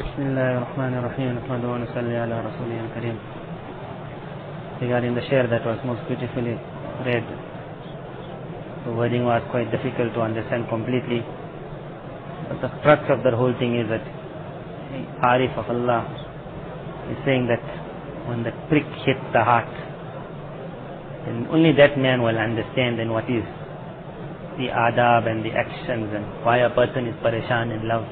Bismillahirrahmanirrahim. Regarding the share that was most beautifully read, the wording was quite difficult to understand completely, but the crux of the whole thing is that Arif of Allah is saying that when the prick hits the heart, then only that man will understand then what is the adab and the actions and why a person is pareshan in love.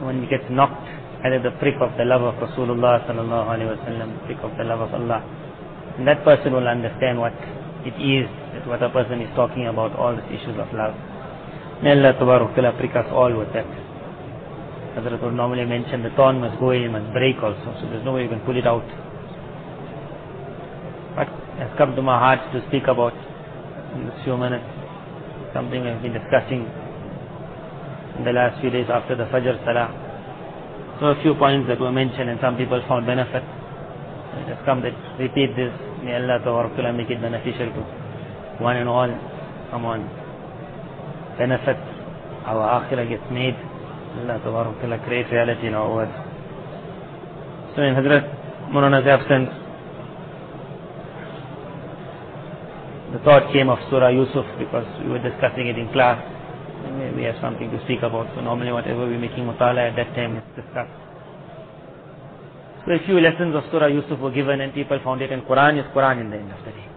When he gets knocked, either the prick of the love of Rasulullah sallallahu alaihi wasallam, prick of the love of Allah, and that person will understand what it is, that what a person is talking about, all these issues of love. May Allah tabarak ta'ala prick us all with that. Hazrat would normally mention the thorn must go in, must break also, so there's no way you can pull it out. But it has come to my heart to speak about in this few minutes, something we have been discussing in the last few days after the Fajr Salah. So a few points that were mentioned and some people found benefit. It has come that repeat this. May Allah Ta'ala make it beneficial to one and all. Come on. Benefit. Our akhirah gets made. Allah Ta'ala create reality in our words. So in Hazrat Moulana's absence, the thought came of Surah Yusuf because we were discussing it in class. We have something to speak about. So normally whatever we're making mutala at that time is discussed. So a few lessons of Surah Yusuf were given and people found it, and Quran is Quran in the end of the day.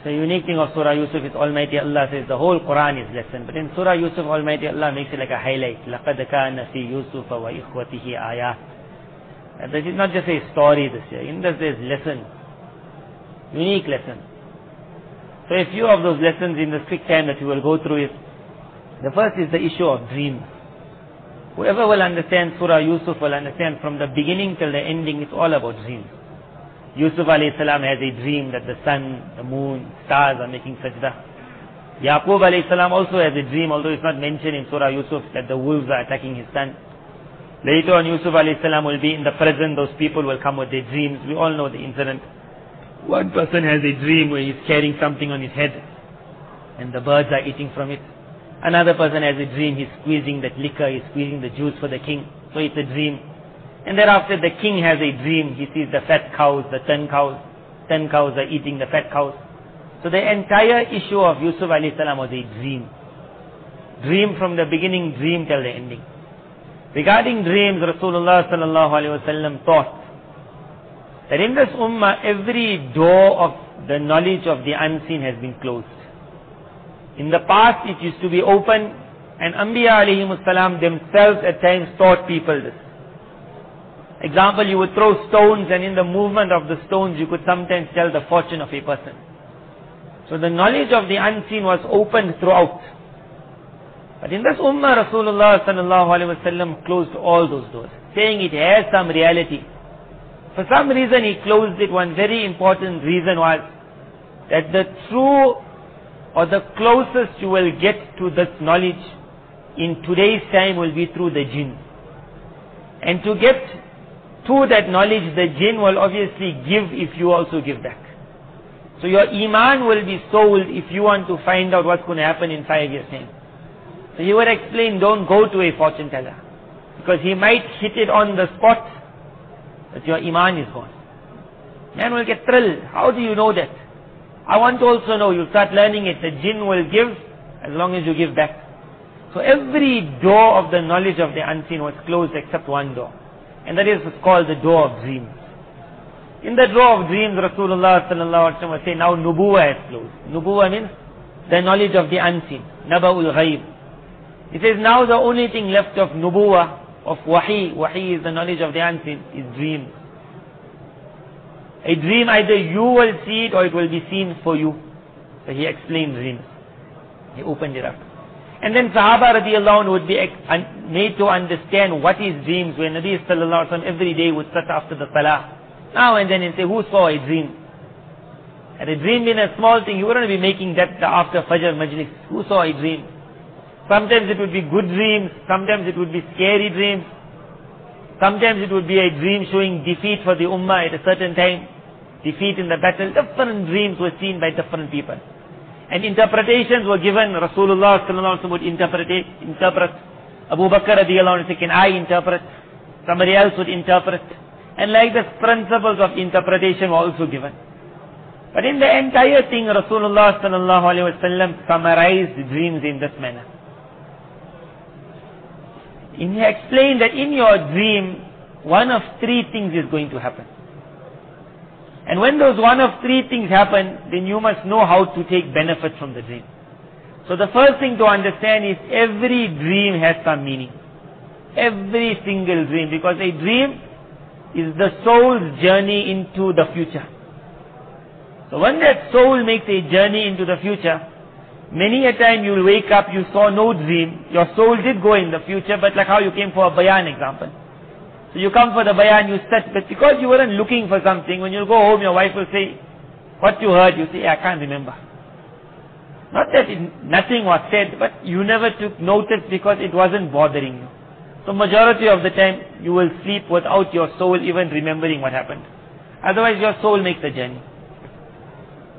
So the unique thing of Surah Yusuf is Almighty Allah says the whole Quran is lesson. But in Surah Yusuf, Almighty Allah makes it like a highlight. لَقَدْ كَانَ فِي يُوسُفَ وَإِخْوَتِهِ آيَاتٍ. And this is not just a story this year. In this there's lesson. Unique lesson. So a few of those lessons in the quick time that we will go through is, the first is the issue of dreams. Whoever will understand Surah Yusuf will understand from the beginning till the ending, it's all about dreams. Yusuf alayhi salam has a dream that the sun, the moon, stars are making sajda. Yaqub alayhi salam also has a dream, although it's not mentioned in Surah Yusuf, that the wolves are attacking his son. Later on, Yusuf alayhi salam will be in the present, those people will come with their dreams. We all know the incident. One person has a dream where he's carrying something on his head and the birds are eating from it. Another person has a dream, he's squeezing that liquor, he's squeezing the juice for the king. So it's a dream. And thereafter the king has a dream, he sees the fat cows, the 10 cows. 10 cows are eating the fat cows. So the entire issue of Yusuf alayhi salam was a dream. Dream from the beginning, dream till the ending. Regarding dreams, Rasulullah sallallahu alayhi wasallam taught that in this ummah, every door of the knowledge of the unseen has been closed. In the past, it used to be open, and Anbiya alayhimus salam themselves at times taught people this. Example, you would throw stones, and in the movement of the stones, you could sometimes tell the fortune of a person. So the knowledge of the unseen was open throughout. But in this ummah, Rasulullah sallallahu alaihi wasallam closed all those doors, saying it has some reality. For some reason, he closed it. One very important reason was that the true or the closest you will get to this knowledge in today's time will be through the jinn. And to get to that knowledge, the jinn will obviously give if you also give back. So your iman will be sold if you want to find out what's going to happen in 5 years' time. So he would explain, don't go to a fortune teller, because he might hit it on the spot, but your iman is gone. Man will get thrilled. How do you know that? I want to also know. You start learning it. The jinn will give as long as you give back. So every door of the knowledge of the unseen was closed except one door. And that is called the door of dreams. In the door of dreams, Rasulullah sallallahu alaihi wasallam will say, now nubuwa has closed. Nubuwa means the knowledge of the unseen. Naba'ul ghaib. He says now the only thing left of nubuwa, of wahi, wahi is the knowledge of the unseen, is dreams. A dream, either you will see it or it will be seen for you. So he explained dreams. He opened it up. And then Sahaba radiallahu anhu would be made to understand what is dreams, when Nabi sallallahu alaihi wasallam every day would sit after the salah. Now and then and say, who saw a dream? Had a dream been a small thing, you wouldn't be making that after Fajr Majlis. Who saw a dream? Sometimes it would be good dreams, sometimes it would be scary dreams. Sometimes it would be a dream showing defeat for the ummah at a certain time. Defeat in the battle. Different dreams were seen by different people. And interpretations were given. Rasulullah sallallahu alaihi wasallam would interpret. Abu Bakr radiallahu anhu said, can I interpret? Somebody else would interpret. And like this, principles of interpretation were also given. But in the entire thing, Rasulullah sallallahu alaihi wasallam summarized dreams in this manner. He explained that in your dream, one of three things is going to happen. And when those one of three things happen, then you must know how to take benefit from the dream. So the first thing to understand is every dream has some meaning. Every single dream. Because a dream is the soul's journey into the future. So when that soul makes a journey into the future, many a time you'll wake up, you saw no dream. Your soul did go in the future, but like how you came for a bayan example. So you come for the bayan, you sit, but because you weren't looking for something, when you go home, your wife will say, what you heard? You say, I can't remember. Not that nothing was said, but you never took notice because it wasn't bothering you. So majority of the time, you will sleep without your soul even remembering what happened. Otherwise, your soul makes a journey.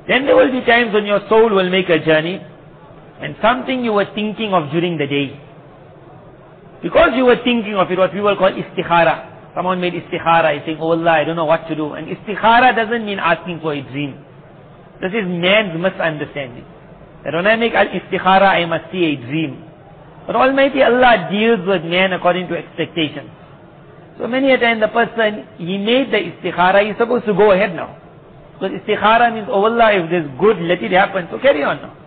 Then there will be times when your soul will make a journey, and something you were thinking of during the day. Because you were thinking of it, what people call istikhara. Someone made istikhara, he's saying, oh Allah, I don't know what to do. And istikhara doesn't mean asking for a dream. This is man's misunderstanding. That when I make al-istikhara, I must see a dream. But Almighty Allah deals with man according to expectations. So many a time the person, he made the istikhara, he's supposed to go ahead now. Because istikhara means, oh Allah, if there's good, let it happen. So carry on now.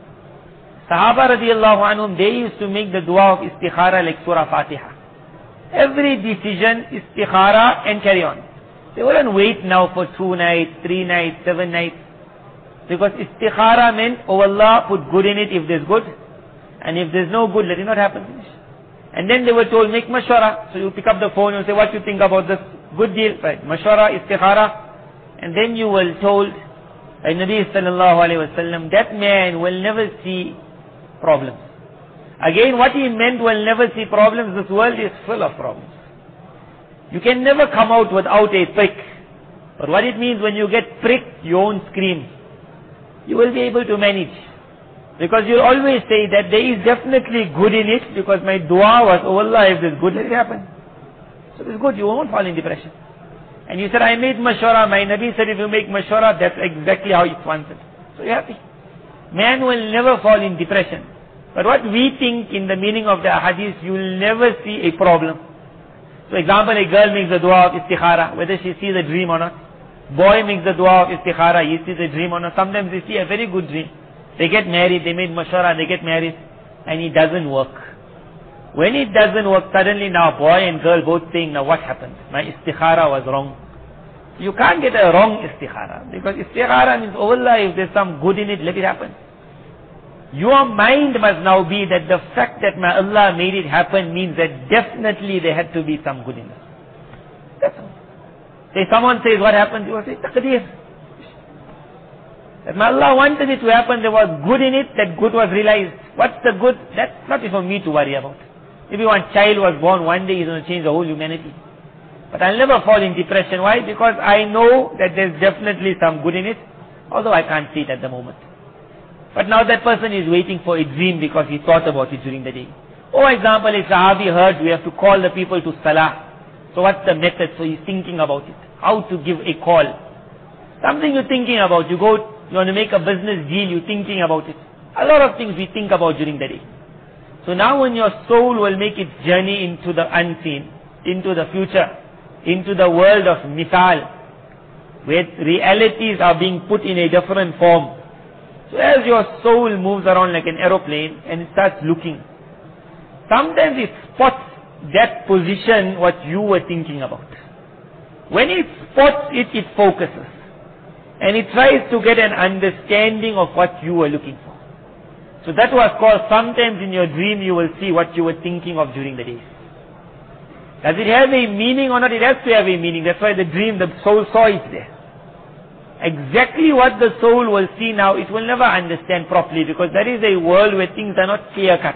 Sahaba radiallahu anhum, they used to make the dua of istikhara like Surah Fatiha. Every decision, istikhara and carry on. They wouldn't wait now for 2 nights, 3 nights, 7 nights. Because istikhara meant, oh Allah, put good in it if there's good. And if there's no good, let it not happen. And then they were told, make mashwara. So you pick up the phone and say, what you think about this? Good deal. Right. Mashwara, istikhara. And then you were told by Nabi sallallahu alayhi wa sallam, that man will never see problems. Again, what he meant will never see problems. This world is full of problems. You can never come out without a prick. But what it means, when you get pricked, you won't scream. You will be able to manage. Because you'll always say that there is definitely good in it, because my dua was, oh Allah, if there's good, let it happen. So it's good, you won't fall in depression. And you said, I made mashwara. My Nabi said, if you make mashwara, that's exactly how it's wanted. So you're happy. Man will never fall in depression. But what we think in the meaning of the hadith, you will never see a problem. So example, a girl makes the dua of istikhara, whether she sees a dream or not. Boy makes the dua of istikhara, he sees a dream or not. Sometimes they see a very good dream. They get married, they made mashwara, they get married, and it doesn't work. When it doesn't work, suddenly now boy and girl both saying, now what happened? My istikhara was wrong. You can't get a wrong istikhara, because istikhara means, oh Allah, if there's some good in it, let it happen. Your mind must now be that the fact that my Allah made it happen means that definitely there had to be some good in it. That's all. Say someone says, what happened? You will say, taqdeer. That my Allah wanted it to happen, there was good in it, that good was realized. What's the good? That's not for me to worry about. Maybe one child was born, one day he's going to change the whole humanity. But I'll never fall in depression. Why? Because I know that there's definitely some good in it, although I can't see it at the moment. But now that person is waiting for a dream because he thought about it during the day. For example, a Sahabi heard we have to call the people to Salah. So what's the method? So he's thinking about it. How to give a call. Something you're thinking about. You want to make a business deal, you're thinking about it. A lot of things we think about during the day. So now when your soul will make its journey into the unseen, into the future, into the world of mithal, where realities are being put in a different form. So as your soul moves around like an aeroplane and it starts looking, sometimes it spots that position what you were thinking about. When it spots it, it focuses. And it tries to get an understanding of what you were looking for. So that was called, sometimes in your dream you will see what you were thinking of during the day. Does it have a meaning or not? It has to have a meaning. That's why the dream, the soul saw it there. Exactly what the soul will see now, it will never understand properly, because that is a world where things are not clear cut.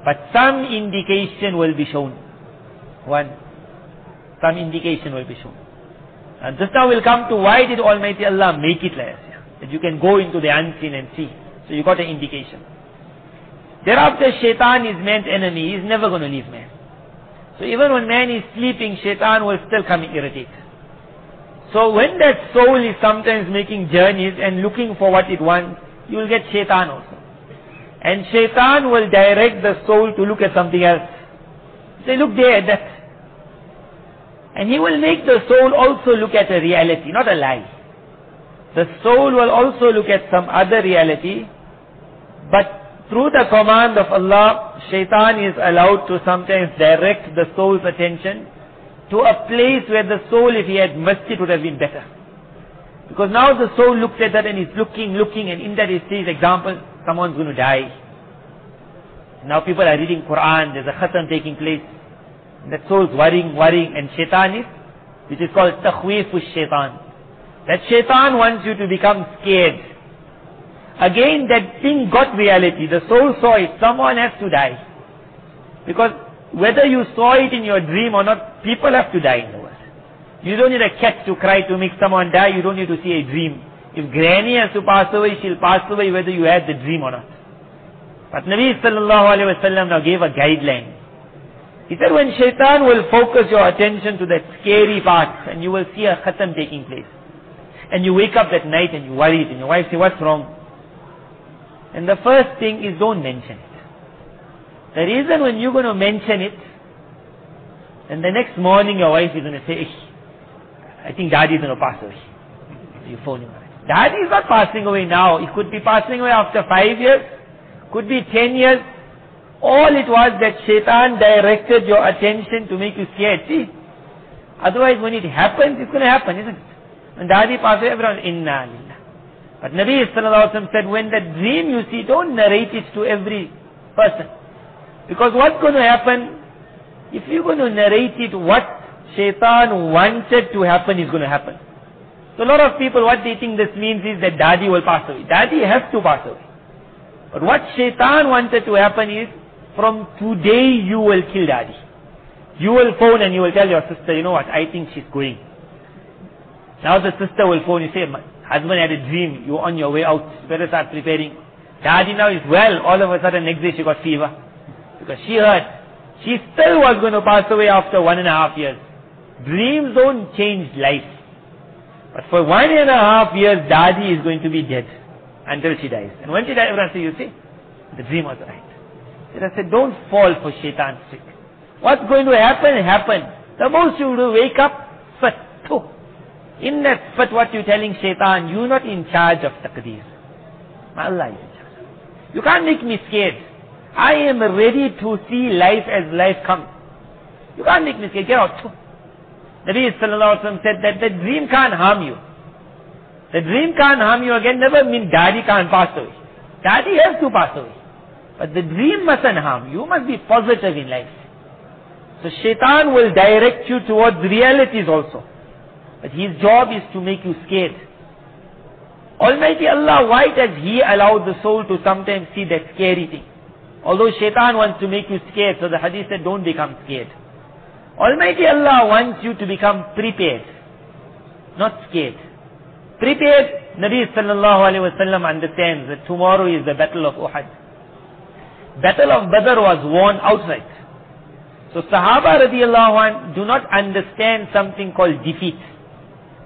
But some indication will be shown. Some indication will be shown. And just now we'll come to why did Almighty Allah make it like this? That you can go into the unseen and see. So you got an indication. Thereafter, shaitan is man's enemy. He's never going to leave man. So even when man is sleeping, shaitan will still come and irritate. So when that soul is sometimes making journeys and looking for what it wants, you will get shaitan also. And shaitan will direct the soul to look at something else. Say, look there at that. And he will make the soul also look at a reality, not a lie. The soul will also look at some other reality, but through the command of Allah, shaitan is allowed to sometimes direct the soul's attention to a place where the soul, if he had missed it, would have been better. Because now the soul looks at that and is looking, and in that he sees, example, someone's going to die. Now people are reading Quran, there's a khatam taking place. And that soul's worrying, and shaitan is, which is called takhweefu shaitan. That shaitan wants you to become scared. Again, that thing got reality. The soul saw it. Someone has to die. Because whether you saw it in your dream or not, people have to die in the world. You don't need a cat to cry to make someone die. You don't need to see a dream. If granny has to pass away, she'll pass away whether you had the dream or not. But Nabi sallallahu alayhi wa sallam now gave a guideline. He said, when shaitan will focus your attention to that scary part, and you will see a khatam taking place. And you wake up at night and you worry, and your wife says, what's wrong? And the first thing is, don't mention it. The reason when you're going to mention it, and the next morning your wife is going to say, I think daddy is going to pass away. You phone him. Daddy is not passing away now. He could be passing away after 5 years, could be 10 years. All it was that shaitan directed your attention to make you scared. See? Otherwise when it happens, it's going to happen, isn't it? When daddy passes away, everyone, inna lillah. But Nabi sallallahu alaihi wasallam said, when that dream you see, don't narrate it to every person. Because what's going to happen, if you're going to narrate it, what shaitan wanted to happen is going to happen. So a lot of people, what they think this means is that daddy will pass away. Daddy has to pass away. But what shaitan wanted to happen is, from today you will kill daddy. You will phone and you will tell your sister, you know what, I think she's going. Now the sister will phone, you say, my husband had a dream, you're on your way out, you better start preparing. Daddy now is well, all of a sudden next day she got fever. Because she heard, she still was going to pass away after 1.5 years. Dreams don't change life. But for 1.5 years, daddy is going to be dead until she dies. And when she dies, everyone says, you see, the dream was right. So I said, don't fall for shaitan's trick. What's going to happen, happen. The most you do, wake up, fattu. In that fat, what you're telling shaitan, you're not in charge of taqdeer. Allah is in charge. You can't make me scared. I am ready to see life as life comes. You can't make me scared. Get out. Nabi sallallahu alaihi wasallam said that the dream can't harm you. The dream can't harm you again never mean daddy can't pass away. Daddy has to pass away. But the dream mustn't harm you. You must be positive in life. So shaitan will direct you towards realities also. But his job is to make you scared. Almighty Allah, why does He allow the soul to sometimes see that scary thing? Although shaitan wants to make you scared, so the hadith said don't become scared. Almighty Allah wants you to become prepared, not scared. Prepared, Nabi sallallahu alayhi wa sallam understands that tomorrow is the battle of Uhud. Battle of Badr was won outright. So Sahaba radiallahu anh do not understand something called defeat.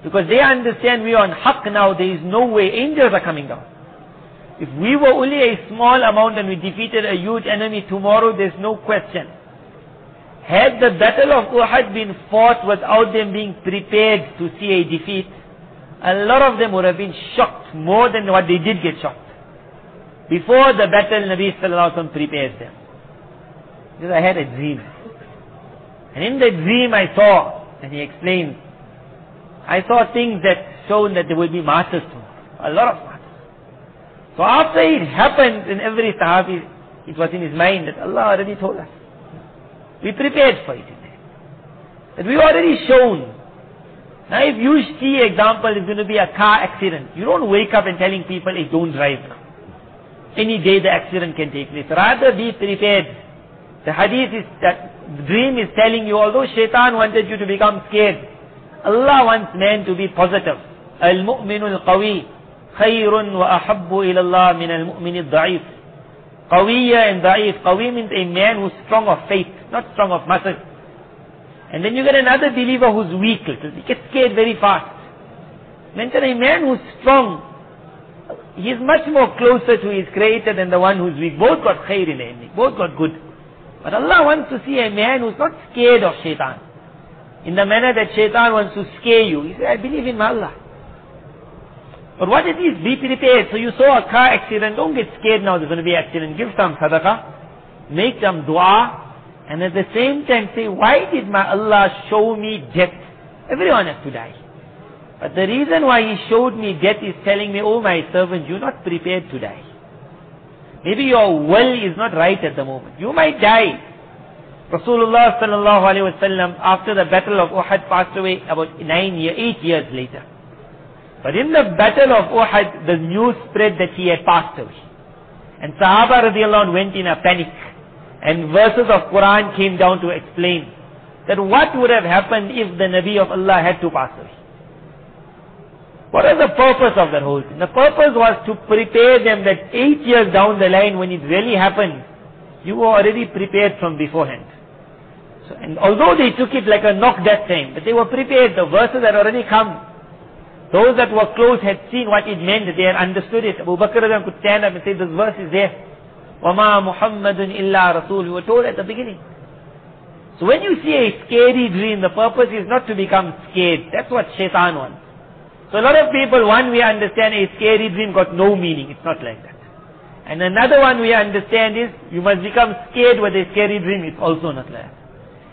Because they understand we are on haqq now, there is no way, angels are coming down. If we were only a small amount and we defeated a huge enemy tomorrow, there's no question. Had the battle of Uhud been fought without them being prepared to see a defeat, a lot of them would have been shocked more than what they did get shocked. Before the battle, Nabi sallallahu alaihi wasallam prepared them. Because I had a dream. And in the dream I saw, and he explains, I saw things that showed that there will be martyrs tomorrow. A lot of martyrs. So after it happened, in every Sahabi, it was in his mind that Allah already told us. We prepared for it. That we already shown. Now if you see, example, it's going to be a car accident. You don't wake up and telling people, hey, don't drive now. Any day the accident can take place. Rather be prepared. The hadith is that the dream is telling you, although shaitan wanted you to become scared, Allah wants man to be positive. Al-mu'minu al-qawi khayrun wa ahabbu ila Allah min al-mu'min al-da'if. Qawiyya and da'if. Qawi means a man who's strong of faith, not strong of muscle. And then you get another believer who's weak. He gets scared very fast. Mention a man who's strong. He is much more closer to his creator than the one who's weak. Both got khair in the ending. Both got good. But Allah wants to see a man who's not scared of shaitan. In the manner that shaitan wants to scare you. He said, I believe in my Allah. But what it is, be prepared. So you saw a car accident, don't get scared now there's going to be an accident. Give some sadaqah, make some dua, and at the same time say, why did my Allah show me death? Everyone has to die. But the reason why He showed me death is telling me, oh my servant, you're not prepared to die. Maybe your will is not right at the moment. You might die. Rasulullah sallallahu alaihi wasallam, after the battle of Uhud, passed away about 8 years later. But in the battle of Uhud, the news spread that he had passed away. And Sahaba radiallahu anh went in a panic. And verses of Quran came down to explain that what would have happened if the Nabi of Allah had to pass away. What was the purpose of that whole thing? The purpose was to prepare them that 8 years down the line when it really happened, you were already prepared from beforehand. So, and although they took it like a knock that time, but they were prepared, the verses had already come. Those that were close had seen what it meant, they had understood it. Abu Bakr could stand up and say, this verse is there. وَمَا مُحَمَّدٌ إِلَّا رَسُولٌ. We were told at the beginning. So when you see a scary dream, the purpose is not to become scared. That's what shaitan wants. So a lot of people, one we understand a scary dream got no meaning. It's not like that. And another one we understand is, you must become scared with a scary dream. It's also not like that.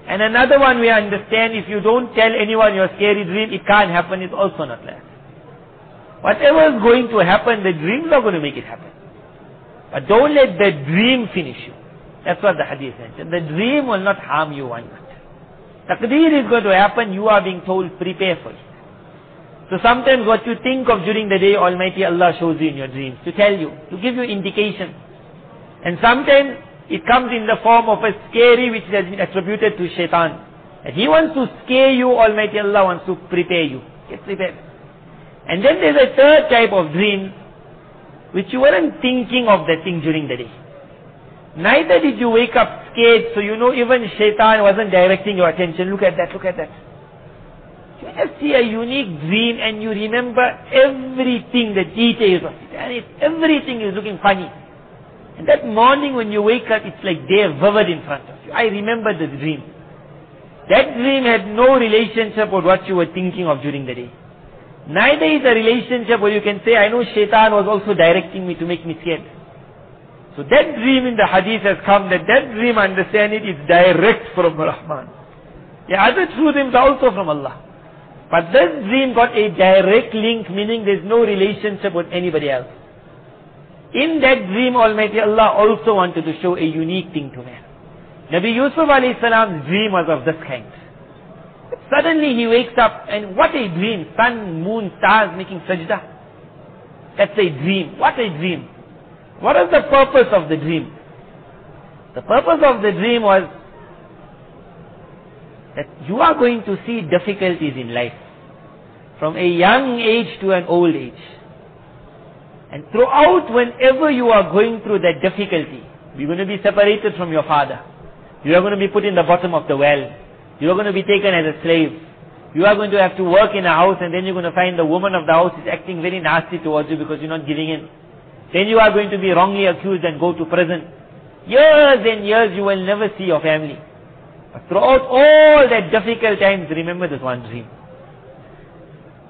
And another one we understand, if you don't tell anyone your scary dream, it can't happen. It's also not like that. Whatever is going to happen, the dream's not going to make it happen. But don't let the dream finish you. That's what the hadith mentioned. The dream will not harm you one bit. Taqdeer is going to happen, you are being told, prepare for it. So sometimes what you think of during the day, Almighty Allah shows you in your dreams, to tell you, to give you indication. And sometimes it comes in the form of a scary which has been attributed to shaitan. And he wants to scare you, Almighty Allah wants to prepare you. Get prepared. And then there's a third type of dream, which you weren't thinking of that thing during the day. Neither did you wake up scared, so you know even shaitan wasn't directing your attention. Look at that, look at that. You just see a unique dream and you remember everything, the details of it. And everything is looking funny. And that morning when you wake up, it's like they're vivid in front of you. I remember the dream. That dream had no relationship with what you were thinking of during the day. Neither is a relationship where you can say, I know shaitan was also directing me to make me scared. So that dream in the hadith has come, that dream, understand it, is direct from Rahman. The other true dreams are also from Allah. But this dream got a direct link, meaning there's no relationship with anybody else. In that dream, Almighty Allah also wanted to show a unique thing to man. Nabi Yusuf alayhi salam's dream was of this kind. Suddenly he wakes up and what a dream. Sun, moon, stars making sajda. That's a dream. What a dream. What is the purpose of the dream? The purpose of the dream was that you are going to see difficulties in life. From a young age to an old age. And throughout, whenever you are going through that difficulty, you're going to be separated from your father. You are going to be put in the bottom of the well. You are going to be taken as a slave. You are going to have to work in a house and then you're going to find the woman of the house is acting very nasty towards you because you're not giving in. Then you are going to be wrongly accused and go to prison. Years and years you will never see your family. But throughout all that difficult times, remember this one dream.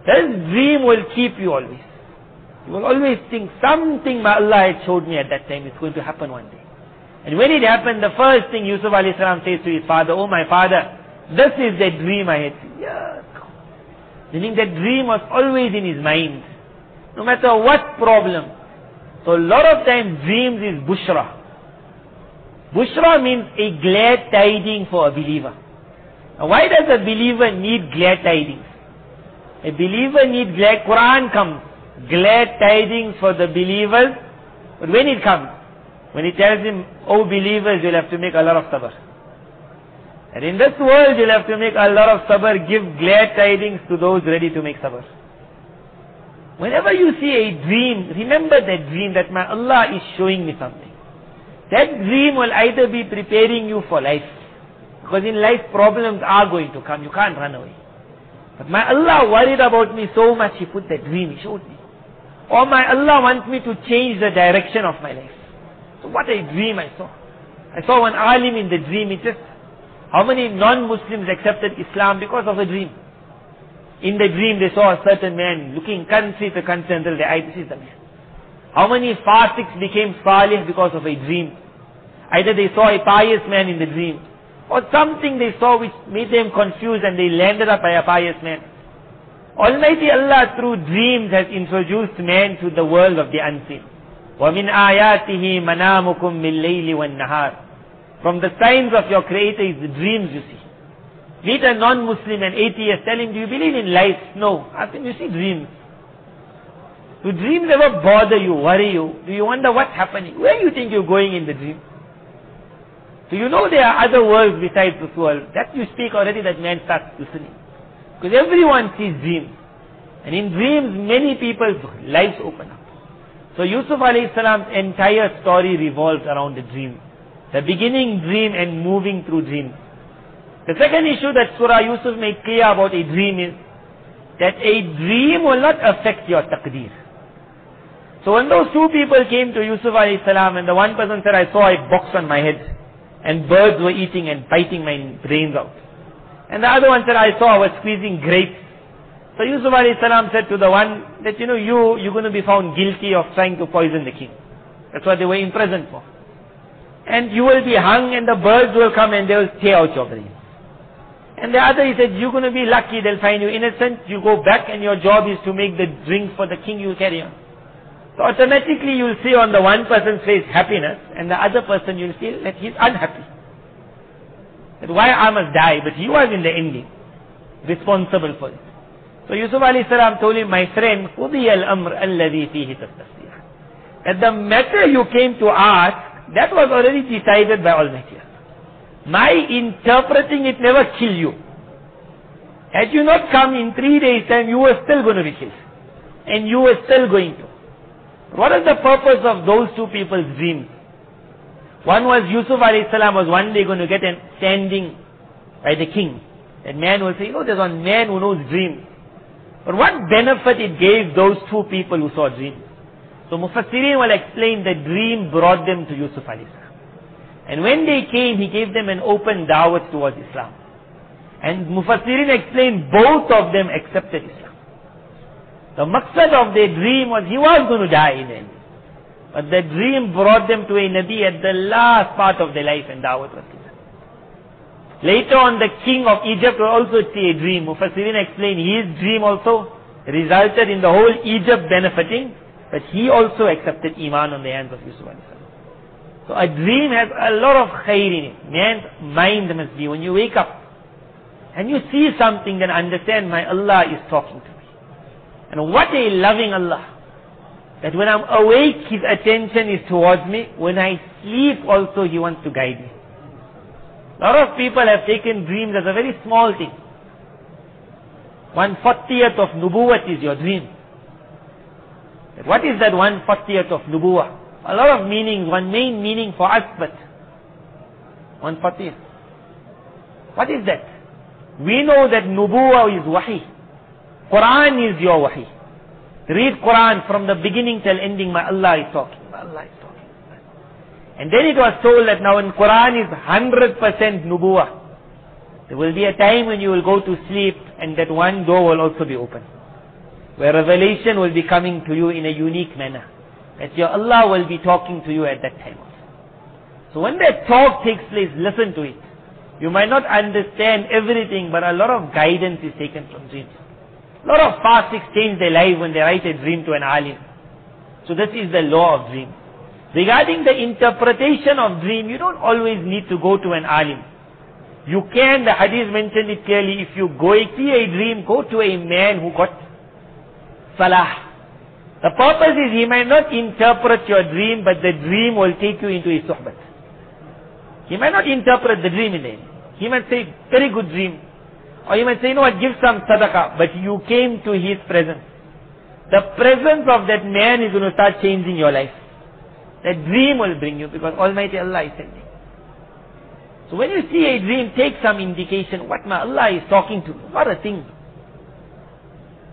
This dream will keep you always. You will always think something my Allah had showed me at that time is going to happen one day. And when it happened, the first thing Yusuf alayhi salam says to his father, oh my father, this is the dream I had seen. Yes. Meaning that dream was always in his mind. No matter what problem. So a lot of times dreams is bushra. Bushra means a glad tiding for a believer. Now why does a believer need glad tidings? A believer needs glad, Quran comes, glad tidings for the believers. But when it comes, when it tells him, oh believers, you'll have to make a lot of sabr. And in this world, you'll have to make a lot of sabr, give glad tidings to those ready to make sabr. Whenever you see a dream, remember that dream that my Allah is showing me something. That dream will either be preparing you for life. Because in life problems are going to come. You can't run away. But my Allah worried about me so much, He put that dream, He showed me. Or my Allah wants me to change the direction of my life. So what a dream I saw. I saw one alim in the dream. It just, how many non-Muslims accepted Islam because of a dream? In the dream they saw a certain man looking country to country until they eyed, this is the man. How many fasiqs became salih because of a dream? Either they saw a pious man in the dream, or something they saw which made them confused and they landed up by a pious man. Almighty Allah through dreams has introduced man to the world of the unseen. وَمِنْ آيَاتِهِ مَنَامُكُمْ مِنْ اللَّيْلِ وَالنَّهَارِ. From the signs of your Creator is the dreams you see. Meet a non-Muslim, an atheist, tell him, do you believe in life? No. Ask him, you see dreams. Do dreams ever bother you, worry you? Do you wonder what's happening? Where do you think you're going in the dream? Do you know there are other worlds besides this world? That you speak already, that man starts listening. Because everyone sees dreams. And in dreams, many people's lives open up. So Yusuf alayhi salam's entire story revolves around the dream. The beginning dream and moving through dreams. The second issue that Surah Yusuf made clear about a dream is that a dream will not affect your taqdeer. So when those two people came to Yusuf alayhi salam and the one person said, I saw a box on my head and birds were eating and biting my brains out. And the other one said, I saw I was squeezing grapes. So Yusuf alayhi salam said to the one that, you're going to be found guilty of trying to poison the king. That's what they were imprisoned for. And you will be hung and the birds will come and they will tear out your brains. And the other, he said, you're going to be lucky, they'll find you innocent, you go back and your job is to make the drink for the king, you carry on. So automatically you'll see on the one person's face happiness, and the other person you'll feel that he's unhappy. That why I must die, but he was in the ending responsible for it. So Yusuf alayhi salam told him, my friend, قُضِيَ الْأَمْرَ الَّذِي فِيهِ تَسْتَفْتِيَةٌ. That the matter you came to ask, that was already decided by Almighty Allah. My interpreting it never kill you. Had you not come in 3 days' time, you were still going to be killed. And you were still going to. What is the purpose of those two people's dreams? One was Yusuf alayhi salam was one day going to get an standing by the king. That man will say, there's one man who knows dreams. But what benefit it gave those two people who saw dreams? So Mufassirin will explain the dream brought them to Yusuf alayhi salam. And when they came, he gave them an open da'wat towards Islam. And Mufassirin explained both of them accepted Islam. The maqsad of their dream was he was going to die in the end. But the dream brought them to a Nabi at the last part of their life and da'wat was given. Later on, the king of Egypt will also see a dream. Mufassirin explained his dream also resulted in the whole Egypt benefiting, but he also accepted Iman on the hands of Yusuf alayhi salam. So a dream has a lot of khair in it. Man's mind must be, when you wake up and you see something, then understand my Allah is talking to me. And what a loving Allah. That when I'm awake, His attention is towards me. When I sleep also, He wants to guide me. A lot of people have taken dreams as a very small thing. 1/40th of nubuwwat is your dream. What is that 1/40th of nubuwwah? A lot of meanings, one main meaning for us, but 1/40th. What is that? We know that nubuwwah is wahi. Quran is your wahi. Read Quran from the beginning till ending, my Allah is talking, my Allah is talking. And then it was told that now when Quran is 100% nubuwwah, there will be a time when you will go to sleep and that one door will also be open. Where revelation will be coming to you in a unique manner. That your Allah will be talking to you at that time also. So when that talk takes place, listen to it. You might not understand everything, but a lot of guidance is taken from dreams. A lot of fasiqs change their life when they write a dream to an alim. So this is the law of dream. Regarding the interpretation of dream, you don't always need to go to an alim. You can, the hadith mentioned it clearly, if you go see a dream, go to a man who got salah. The purpose is he might not interpret your dream, but the dream will take you into his suhbat. He might not interpret the dream in the end. He might say, very good dream. Or he might say, give some sadaqah, but you came to his presence. The presence of that man is going to start changing your life. That dream will bring you, because Almighty Allah is sending. So when you see a dream, take some indication what my Allah is talking to me. What a thing.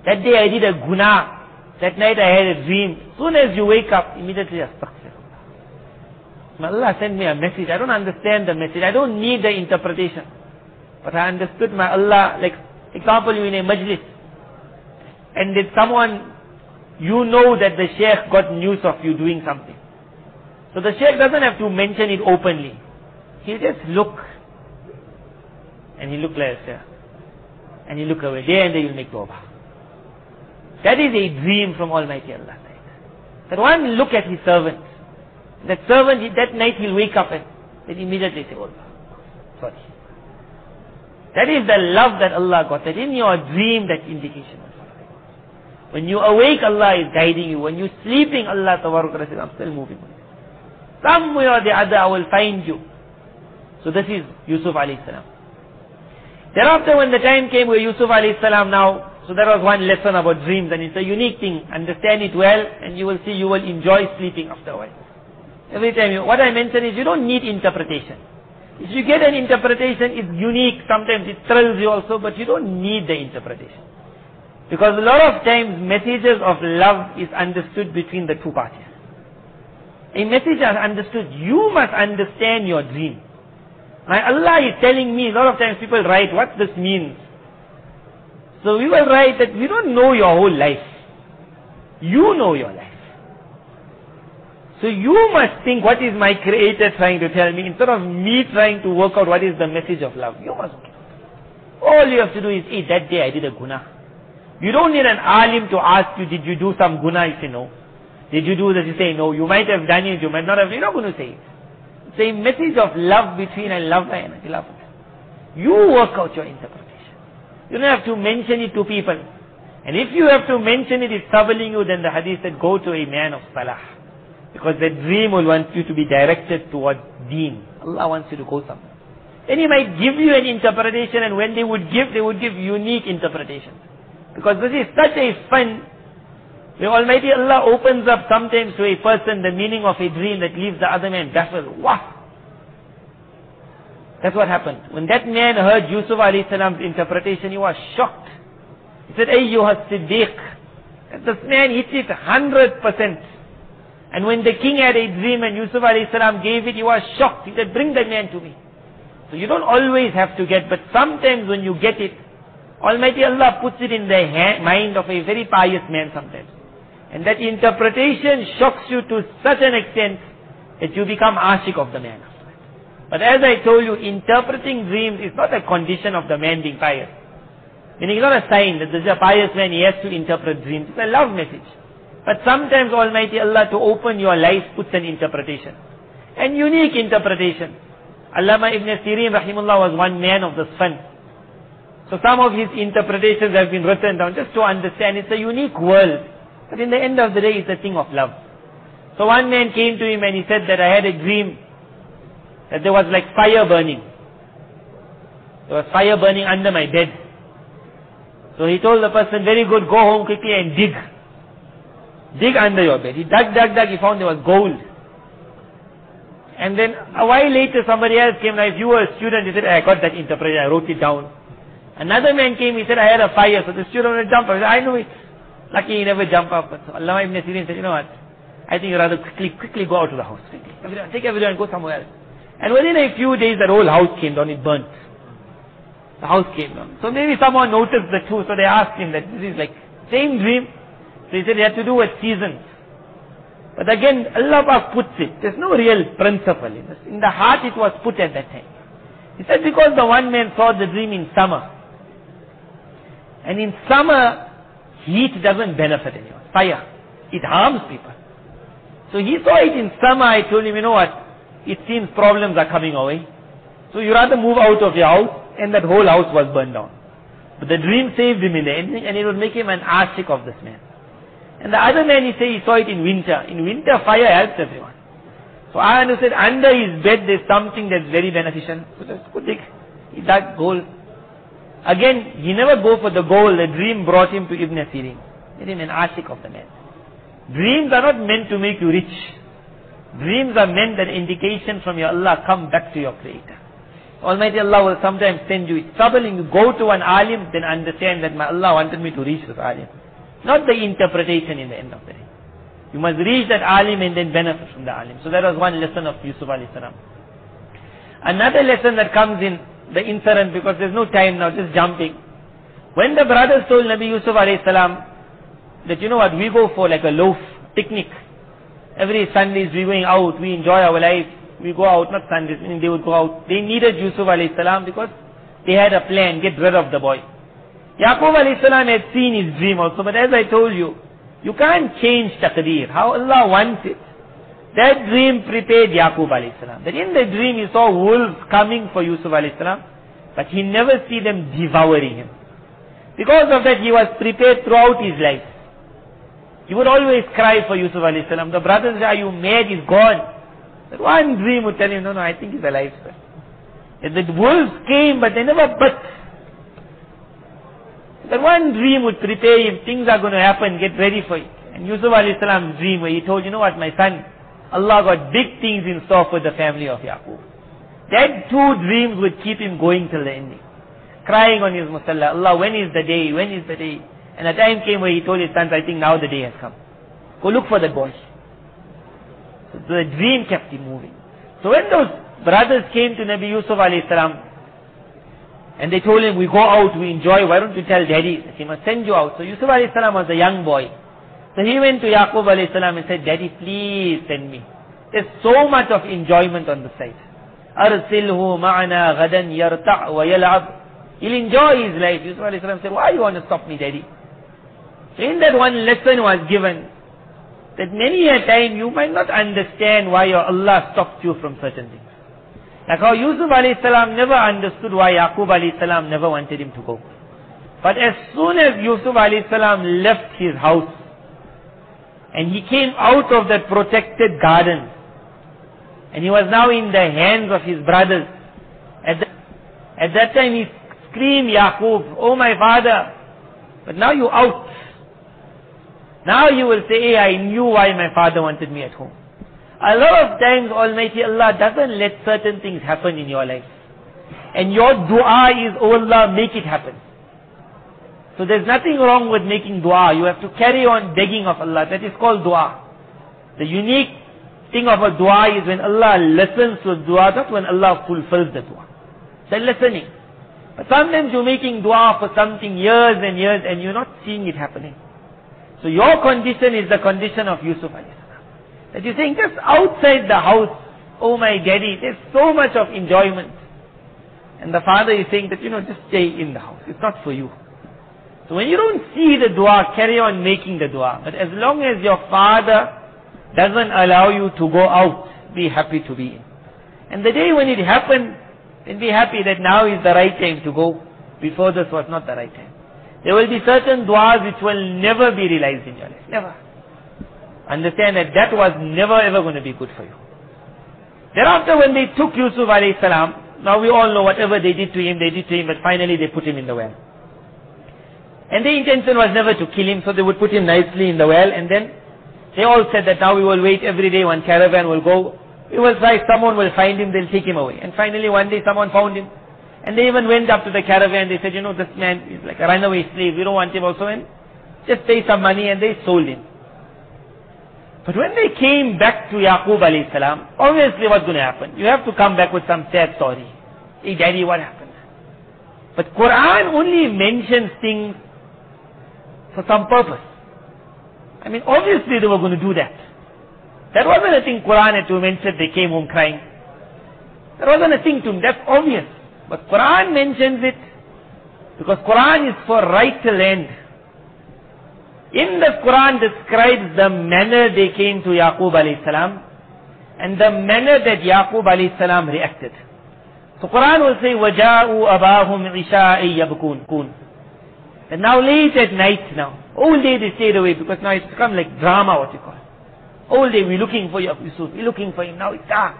That day I did a guna. That night I had a dream. As soon as you wake up, immediately astaghfirullah. May Allah send me a message. I don't understand the message. I don't need the interpretation. But I understood my Allah, like example, you in a majlis. And did someone, you know that the sheikh got news of you doing something. So the sheikh doesn't have to mention it openly. He'll just look. And he'll look like this. And he'll look away. Day and day he'll make tawbah. That is a dream from Almighty Allah. That one look at his servant. That servant, that night he'll wake up and then immediately say, oh, sorry. That is the love that Allah got. That in your dream, that indication. When you awake, Allah is guiding you. When you're sleeping, Allah Tabaraka says, I'm still moving. Somewhere or the other, I will find you. So this is Yusuf alayhi salam. Thereafter, when the time came where Yusuf alayhi salam now, so there was one lesson about dreams, and it's a unique thing. Understand it well, and you will see you will enjoy sleeping after a while. Every time, what I mention is you don't need interpretation. If you get an interpretation, it's unique. Sometimes it thrills you also, but you don't need the interpretation. Because a lot of times, messages of love is understood between the two parties. A message is understood. You must understand your dream. Now Allah is telling me, a lot of times people write, what this means. So we will write that we don't know your whole life. You know your life. So you must think, what is my Creator trying to tell me, instead of me trying to work out what is the message of love. You must. All you have to do is, hey, that day I did a guna. You don't need an alim to ask you, did you do some guna? You say no. Did you do this? You say no. You might have done it, you might not have. You're not going to say it. It's a message of love between a lover and a beloved. You work out your interpretation. You don't have to mention it to people. And if you have to mention it, it's troubling you, then the hadith said, go to a man of salah. Because the dream will want you to be directed towards deen. Allah wants you to go somewhere. Then He might give you an interpretation, and when they would give unique interpretations. Because this is such a fun, where Almighty Allah opens up sometimes to a person the meaning of a dream that leaves the other man baffled. Wow! That's what happened. When that man heard Yusuf alayhi salam's interpretation, he was shocked. He said, Ayyuha Siddiq. And this man hit it 100%. And when the king had a dream and Yusuf alayhi salam gave it, he was shocked. He said, bring that man to me. So you don't always have to get, but sometimes when you get it, Almighty Allah puts it in the mind of a very pious man sometimes. And that interpretation shocks you to such an extent that you become ashik of the man. But as I told you, interpreting dreams is not a condition of the man being pious. Meaning it's not a sign that this is a pious man, he has to interpret dreams. It's a love message. But sometimes Almighty Allah, to open your life, puts an interpretation. And unique interpretation. Allama Ibn Sirin Rahimullah was one man of this fun. So some of his interpretations have been written down just to understand. It's a unique world. But in the end of the day, it's a thing of love. So one man came to him and he said that I had a dream that there was like fire burning. There was fire burning under my bed. So he told the person, very good, go home quickly and dig. Dig under your bed. He dug, he found there was gold. And then a while later somebody else came. Now if you were a student, he said, I got that interpretation, I wrote it down. Another man came, he said, I had a fire. So the student would jump up. He said, I know it. Lucky he never jumped up. But so Allama Ibn Sirin said, you know what? I think you rather quickly go out of the house. Quickly. Take everyone and go somewhere else. And within a few days, that whole house came down, it burnt. The house came down. So maybe someone noticed the two, so they asked him that this is like same dream. So he said he had to do with seasons. But again, Allah Pak puts it. There's no real principle in this. In the heart it was put at that time. He said because the one man saw the dream in summer. And in summer, heat doesn't benefit anyone. Fire. It harms people. So he saw it in summer. I told him, you know what? It seems problems are coming away. So you rather move out of your house, and that whole house was burned down. But the dream saved him in the end, and it would make him an ashik of this man. And the other man, he said he saw it in winter. In winter, fire helps everyone. So I understood under his bed there's something that's very beneficial. So let's go dig. He dug gold. Again, he never go for the gold. The dream brought him to Ibn Sirin. Made him an ashik of the man. Dreams are not meant to make you rich. Dreams are meant that indication from your Allah, come back to your Creator. Almighty Allah will sometimes send you, it's troubling, you go to an alim, then understand that my Allah wanted me to reach this alim. Not the interpretation in the end of the day. You must reach that alim and then benefit from the alim. So that was one lesson of Yusuf alayhi salam. Another lesson that comes in the incident, because there's no time now, just jumping. When the brothers told Nabi Yusuf alayhi salam that, you know what, we go for like a loaf, picnic. Every Sundays we going out, we enjoy our life. We go out, not Sundays, meaning they would go out. They needed Yusuf alayhi salam because they had a plan, get rid of the boy. Yaqub alayhi salam had seen his dream also, but as I told you, you can't change taqdeer, how Allah wants it. That dream prepared Yaqub alayhi salam. That in the dream he saw wolves coming for Yusuf alayhi salam, but he never see them devouring him. Because of that he was prepared throughout his life. He would always cry for Yusuf alayhi salam. The brothers say, are you mad? He's gone. That one dream would tell him, no, I think he's alive, sir. The wolves came, but they never bit. That one dream would prepare him, things are going to happen, get ready for it. And Yusuf alayhi salam's dream where he told, you know what, my son, Allah got big things in store for the family of Yaqub. That two dreams would keep him going till the ending. Crying on his musalla, Allah, when is the day, when is the day? And a time came where he told his sons, I think now the day has come. Go look for that boy. So the dream kept him moving. So when those brothers came to Nabi Yusuf alayhi salam, and they told him, we go out, we enjoy, why don't you tell daddy that he must send you out? So Yusuf alayhi salam was a young boy. So he went to Yaqub alayhi salam and said, daddy, please send me. There's so much of enjoyment on the side. Arsilhu ma'ana ghadan yarta' wa yal'ab. He'll enjoy his life. Yusuf alayhi salam said, why you want to stop me, daddy? So in that one lesson was given, that many a time you might not understand why your Allah stopped you from certain things. Like how Yusuf alayhi salam never understood why Yaqub alayhi salam never wanted him to go. But as soon as Yusuf alayhi salam left his house, and he came out of that protected garden, and he was now in the hands of his brothers, at that time he screamed, Yaqub, oh my father, but now you out. Now you will say, hey, I knew why my father wanted me at home. A lot of times Almighty Allah doesn't let certain things happen in your life. And your dua is, oh Allah, make it happen. So there's nothing wrong with making dua. You have to carry on begging of Allah. That is called dua. The unique thing of a dua is when Allah listens to dua, not when Allah fulfills the dua. The listening. But sometimes you're making dua for something years and years and you're not seeing it happening. So your condition is the condition of Yusuf alayhi salam. That you're saying just outside the house, oh my daddy, there's so much of enjoyment. And the father is saying that, just stay in the house. It's not for you. So when you don't see the dua, carry on making the dua. But as long as your father doesn't allow you to go out, be happy to be in. And the day when it happened, then be happy that now is the right time to go. Before this was not the right time. There will be certain du'as which will never be realized in your life. Never. Understand that was never ever going to be good for you. Thereafter when they took Yusuf alayhi salam, now we all know whatever they did to him, but finally they put him in the well. And the intention was never to kill him, so they would put him nicely in the well, and then they all said that now we will wait every day, one caravan will go, we will try, someone will find him, they'll take him away. And finally one day someone found him. And they even went up to the caravan, they said, this man is like a runaway slave, we don't want him also, and just pay some money, and they sold him. But when they came back to Yaqub alayhi salam, obviously what's going to happen? You have to come back with some sad story. Hey daddy, what happened? But Quran only mentions things for some purpose. Obviously they were going to do that. That wasn't a thing Quran had to mention, they came home crying. That wasn't a thing to them, that's obvious. But Quran mentions it because Quran is for right till end. In the Quran describes the manner they came to Yaqub alayhi salam and the manner that Yaqub alayhi salam reacted. So Quran will say, وَجَاءُوا أَبَاهُمْ عِشَاءً يَبْكُونَ. And now late at night now, all day they stayed away because now it's become like drama, what you call. All day we're looking for Yusuf, we're looking for him, now it's dark.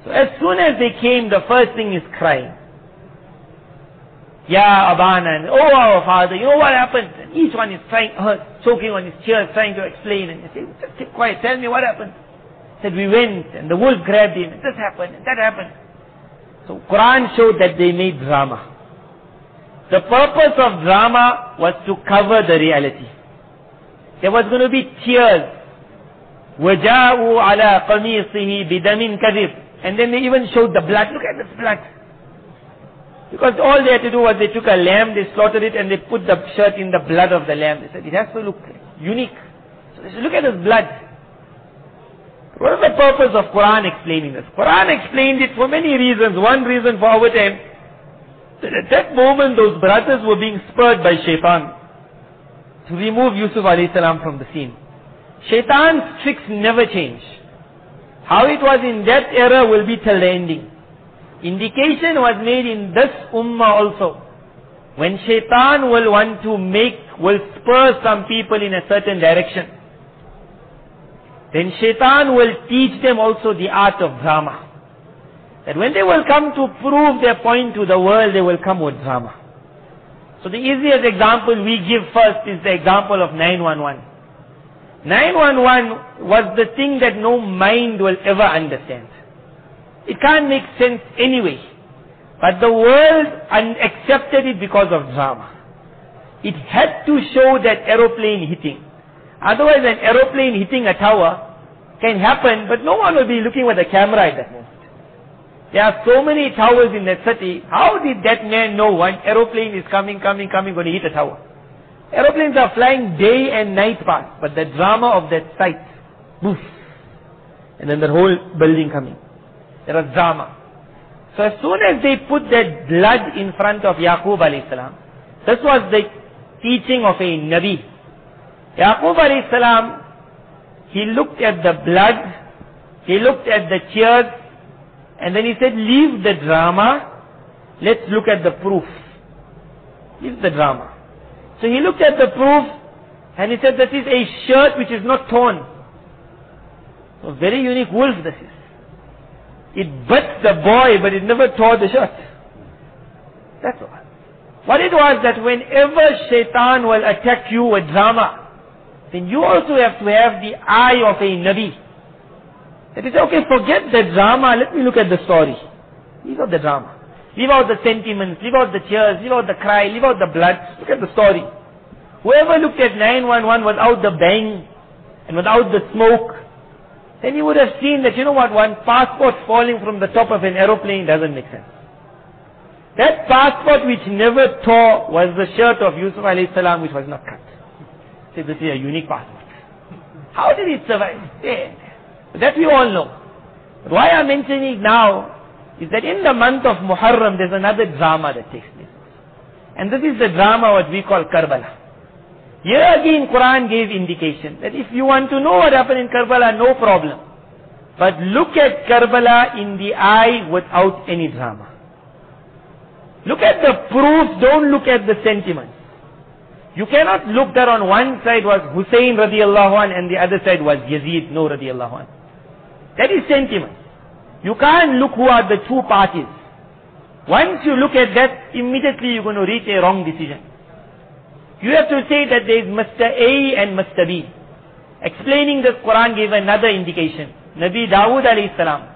So as soon as they came, the first thing is crying. Ya Abana, and, oh our father, you know what happened? And each one is trying, choking on his tears, trying to explain. And they say, just keep quiet, tell me what happened. Said we went and the wolf grabbed him and this happened and that happened. So Quran showed that they made drama. The purpose of drama was to cover the reality. There was going to be tears. وَجَاءُوا عَلَىٰ قَمِيصِهِ بِدَمٍ كَذِبٍ. And then they even showed the blood. Look at this blood. Because all they had to do was they took a lamb, they slaughtered it and they put the shirt in the blood of the lamb. They said it has to look unique. So they said, look at this blood. What is the purpose of Quran explaining this? Quran explained it for many reasons. One reason for our time, that at that moment those brothers were being spurred by shaitan to remove Yusuf alayhi salam from the scene. Shaitan's tricks never change. How it was in that era will be till the ending. Indication was made in this ummah also. When shaitan will want to will spur some people in a certain direction, then shaitan will teach them also the art of drama. That when they will come to prove their point to the world, they will come with drama. So the easiest example we give first is the example of 911. 911 was the thing that no mind will ever understand. It can't make sense anyway. But the world accepted it because of drama. It had to show that aeroplane hitting. Otherwise an aeroplane hitting a tower can happen, but no one will be looking with a camera at that moment. There are so many towers in that city. How did that man know one aeroplane is coming, going to hit a tower? Aeroplanes are flying day and night past, but the drama of that sight, boof, and then the whole building coming. There was drama. So as soon as they put that blood in front of Yaqub alayhi salam, this was the teaching of a Nabi. Yaqub alayhi salam, he looked at the blood, he looked at the tears, and then he said, leave the drama, let's look at the proof. Leave the drama. So he looked at the proof, and he said, this is a shirt which is not torn. So very unique wolf this is. It bit the boy, but it never tore the shirt. That's all. What it was that whenever shaitan will attack you with drama, then you also have to have the eye of a Nabi. That is, okay, forget the drama, let me look at the story. Leave out the drama. Leave out the sentiments, leave out the tears, leave out the cry, leave out the blood. Look at the story. Whoever looked at 911 without the bang and without the smoke, then you would have seen that, you know what, one passport falling from the top of an aeroplane doesn't make sense. That passport which never tore was the shirt of Yusuf alayhi salam which was not cut. See, this is a unique passport. How did it survive? Yeah. That we all know. But why I'm mentioning it now is that in the month of Muharram there's another drama that takes place. And this is the drama what we call Karbala. Here again Quran gave indication that if you want to know what happened in Karbala, no problem. But look at Karbala in the eye without any drama. Look at the proof, don't look at the sentiments. You cannot look that on one side was Hussein radiallahu anh and the other side was Yazid, no radiallahu anh. That is sentiment. You can't look who are the two parties. Once you look at that, immediately you're going to reach a wrong decision. You have to say that there is Mr. A and Mr. B. Explaining this, Quran gave another indication. Nabi Dawood alayhi salam,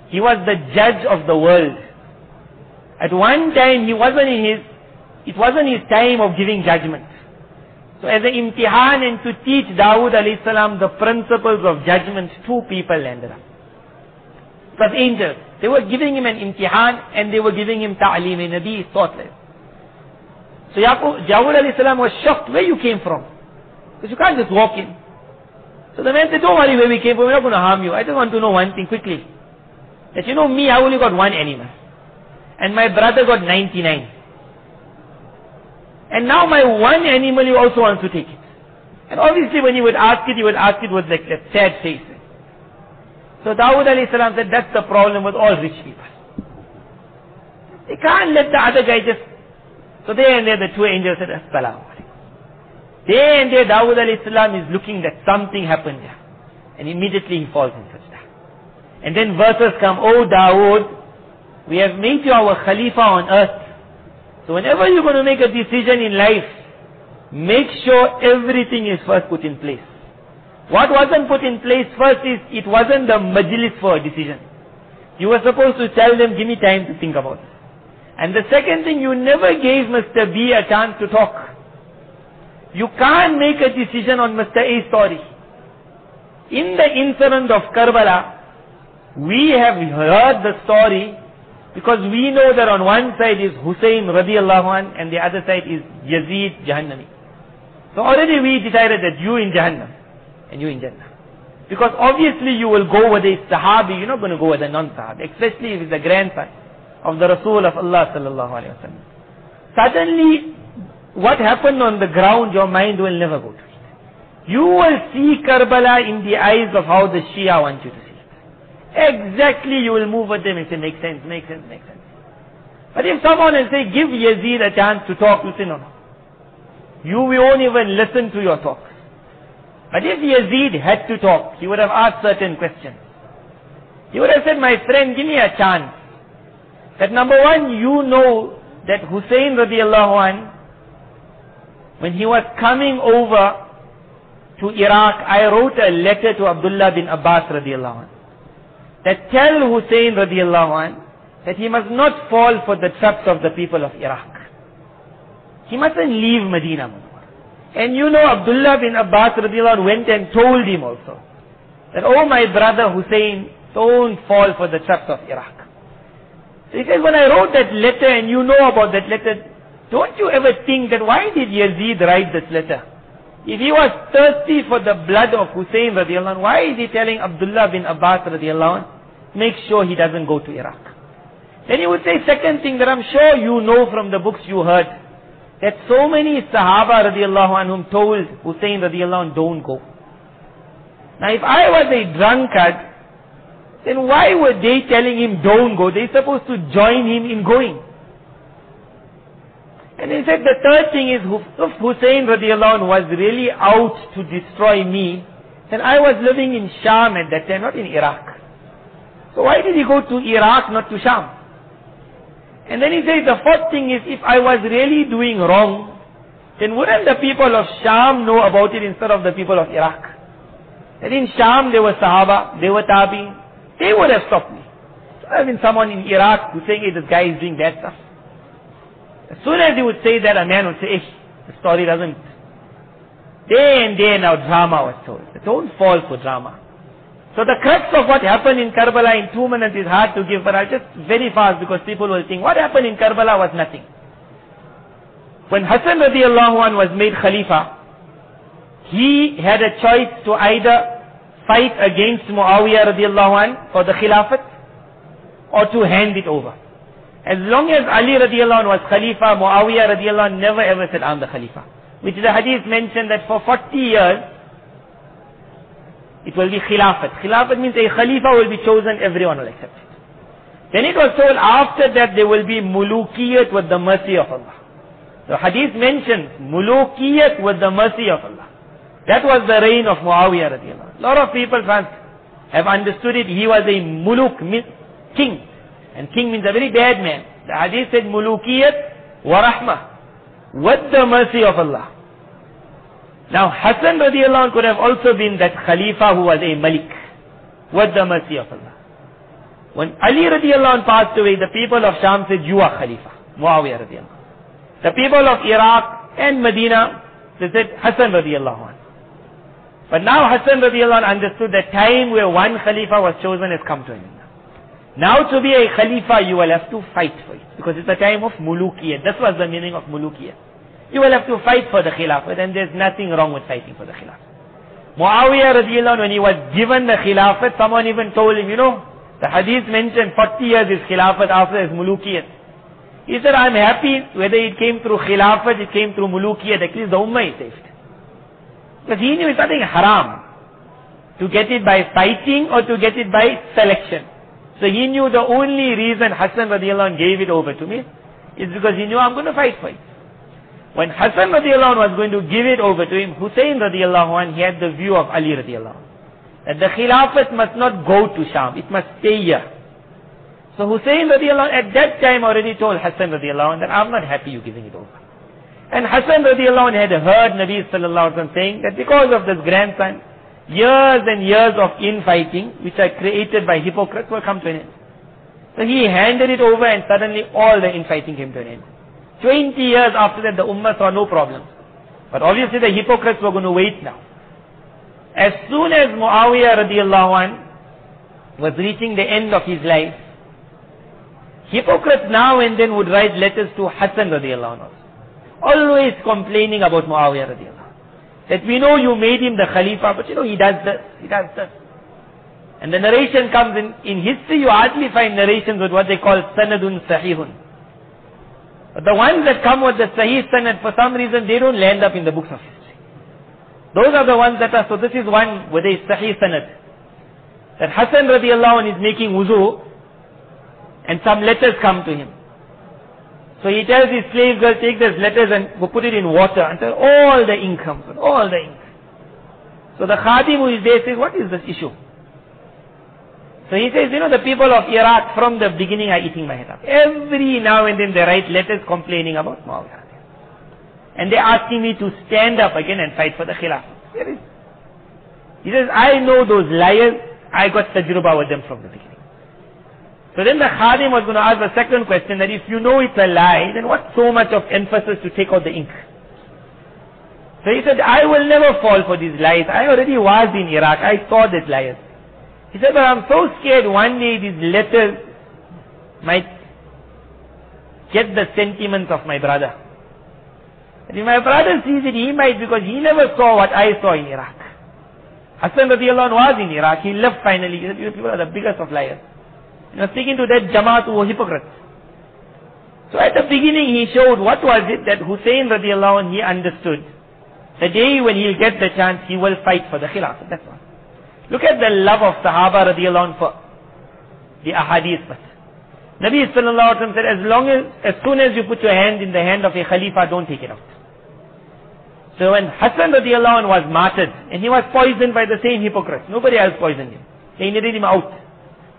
he was the judge of the world. At one time, it wasn't his time of giving judgment. So as an imtihan and to teach Dawood alayhi salam the principles of judgment, two people landed up. It was angels. They were giving him an imtihan and they were giving him ta'aleem. A Nabi is thoughtless. So Dawood alayhi salam was shocked where you came from. Because you can't just walk in. So the man said, don't worry where we came from, we're not going to harm you. I just want to know one thing quickly. That you know me, I only got one animal. And my brother got 99. And now my one animal he also wants to take it. And obviously when he would ask it with like that sad face. So Dawood alayhi salam said, that's the problem with all rich people. They can't let the other guy just... So there and there the two angels said, As-salamu alaykum. There and there Dawood alayhi salam is looking that something happened there. And immediately he falls in sajda. And then verses come, Oh Dawood, we have made you our Khalifa on earth. So whenever you're going to make a decision in life, make sure everything is first put in place. What wasn't put in place first is, it wasn't the majlis for a decision. You were supposed to tell them, give me time to think about it. And the second thing, you never gave Mr. B a chance to talk. You can't make a decision on Mr. A's story. In the incident of Karbala, we have heard the story because we know that on one side is Hussein radiallahu anh and the other side is Yazid Jahannami. So already we decided that you in Jahannam and you in Jannah. Because obviously you will go with a Sahabi, you're not going to go with a non-Sahabi, especially if it's the grandson of the Rasul of Allah sallallahu alayhi wa sallam. Suddenly, what happened on the ground, your mind will never go to it. You will see Karbala in the eyes of how the Shia want you to see it. Exactly, you will move with them and say, makes sense, makes sense, makes sense. But if someone will say, give Yazid a chance to talk, you say, no, no. You won't even listen to your talks. But if Yazid had to talk, he would have asked certain questions. He would have said, my friend, give me a chance. That number one, you know that Hussein radiallahu anh, when he was coming over to Iraq, I wrote a letter to Abdullah bin Abbas radiallahu anh, that tell Hussein radiallahu anh, that he must not fall for the traps of the people of Iraq. He mustn't leave Medina. And you know Abdullah bin Abbas radiallahu anh went and told him also, that, oh my brother Hussein, don't fall for the traps of Iraq. So he says, when I wrote that letter and you know about that letter, don't you ever think that why did Yazid write this letter? If he was thirsty for the blood of Hussein radiallahu anh, why is he telling Abdullah bin Abbas radiallahu anh, make sure he doesn't go to Iraq? Then he would say, second thing that I'm sure you know from the books you heard, that so many Sahaba radiallahu anhum told Hussein radiallahu anh, don't go. Now if I was a drunkard, then why were they telling him don't go? They're supposed to join him in going. And he said the third thing is, if Hussein radiallahu anh was really out to destroy me, then I was living in Sham at that time, not in Iraq. So why did he go to Iraq, not to Sham? And then he says the fourth thing is, if I was really doing wrong, then wouldn't the people of Sham know about it instead of the people of Iraq? And in Sham there were Sahaba, there were Tabi, they would have stopped me. So there would have been someone in Iraq who's saying, hey, this guy is doing bad stuff. As soon as he would say that, a man would say, the story doesn't. Day and day now drama was told. Don't fall for drama. So the crux of what happened in Karbala in 2 minutes is hard to give, but I'll just very fast because people will think, what happened in Karbala was nothing. When Hassan radiallahu anh was made Khalifa, he had a choice to either fight against Muawiyah radiallahu anh for the Khilafat or to hand it over. As long as Ali radiallahu anh was Khalifa, Muawiyah radiallahu anh never ever said, I'm the Khalifa. Which the hadith mentioned that for 40 years, it will be Khilafat. Khilafat means a Khalifa will be chosen, everyone will accept it. Then it was told after that there will be Mulukiyat with the mercy of Allah. The hadith mentions Mulukiyat with the mercy of Allah. That was the reign of Muawiyah radiallahu anh. A lot of people have understood it. He was a Muluk, king. And king means a very bad man. The hadith said Mulukiyat wa rahmah, with the mercy of Allah. Now Hassan radiallahu anh could have also been that Khalifa who was a Malik, with the mercy of Allah. When Ali radiallahu anh passed away, the people of Sham said, you are Khalifa, Muawiyah radiallahu anh. The people of Iraq and Medina, they said, Hassan radiallahu anh. But now Hassan radiallahu anh understood that time where one Khalifa was chosen has come to him. Now to be a Khalifa, you will have to fight for it. Because it's a time of Mulukiyat. That was the meaning of Mulukiyat. You will have to fight for the Khilafat, and there's nothing wrong with fighting for the Khilafat. Muawiyah radiallahu anh, when he was given the Khilafat, someone even told him, you know, the hadith mentioned 40 years is Khilafat, after is Mulukiyat. He said, I'm happy whether it came through Khilafat, it came through Mulukiyat, at least the Ummah is saved. Because he knew it's nothing haram to get it by fighting or to get it by selection. So he knew the only reason Hassan radiallahu anh gave it over to me is because he knew I'm going to fight for it. When Hassan radiallahu anh was going to give it over to him, Hussein radiallahu anh, he had the view of Ali radiallahu anh, that the Khilafat must not go to Sham, it must stay here. So Hussein radiallahu anh at that time already told Hassan radiallahu anh that I'm not happy you giving it over. And Hassan radiallahu anh had heard Nabi sallallahu alaihi wasallam saying that because of this grandson, years and years of infighting, which are created by hypocrites, will come to an end. So he handed it over and suddenly all the infighting came to an end. 20 years after that, the ummah saw no problem. But obviously the hypocrites were going to wait now. As soon as Muawiyah radiallahu anh was reaching the end of his life, hypocrites now and then would write letters to Hassan radiallahu anh, always complaining about Muawiyah radiallahu anh. That we know you made him the Khalifa, but he does this, he does this. And the narration comes in history, you hardly find narrations with what they call sanadun sahihun. But the ones that come with the sahih sanad, for some reason, they don't land up in the books of history. Those are the ones that are, so this is one with a sahih sanad. That Hassan radiallahu anh is making wuzu, and some letters come to him. So he tells his slave girl, take these letters and go put it in water until all the ink comes out, all the ink. So the khadim who is there says, what is this issue? So he says, the people of Iraq from the beginning are eating my head up. Every now and then they write letters complaining about Muawiyah. And they're asking me to stand up again and fight for the Khilafah. He says, I know those liars. I got tajruba with them from the beginning. So then the khadim was going to ask the second question, that if you know it's a lie, then what's so much of emphasis to take out the ink? So he said, I will never fall for these lies. I already was in Iraq. I saw these liars. He said, but I'm so scared one day these letters might get the sentiments of my brother. And if my brother sees it, he might, because he never saw what I saw in Iraq. Hassan radiallahu anh was in Iraq. He left finally. He said, you people are the biggest of liars. He was speaking to that Jamaat who were hypocrites. So at the beginning he showed what was it that Hussein radiallahu anh, he understood. The day when he'll get the chance, he will fight for the Khilafah. That's all. Look at the love of Sahaba radiallahu anh for the ahadith. But Nabi sallallahu alaihi wasallam said, as soon as you put your hand in the hand of a Khalifa, don't take it out. So when Hassan radiallahu anh was martyred, and he was poisoned by the same hypocrites, nobody else poisoned him. They needed him out.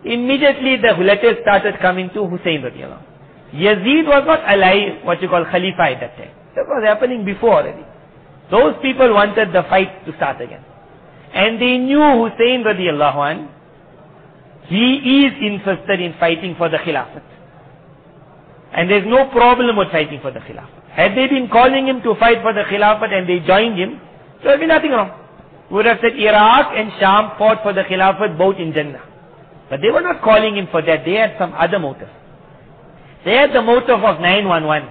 Immediately the letters started coming to Hussein radiallahu anh. Yazid was not alive, what you call Khalifa at that time. That was happening before already. Those people wanted the fight to start again. And they knew Hussein radiallahu anh, he is interested in fighting for the Khilafat. And there's no problem with fighting for the Khilafat. Had they been calling him to fight for the Khilafat and they joined him, there would be nothing wrong. We would have said Iraq and Sham fought for the Khilafat both in Jannah. But they were not calling him for that. They had some other motive. They had the motive of 911.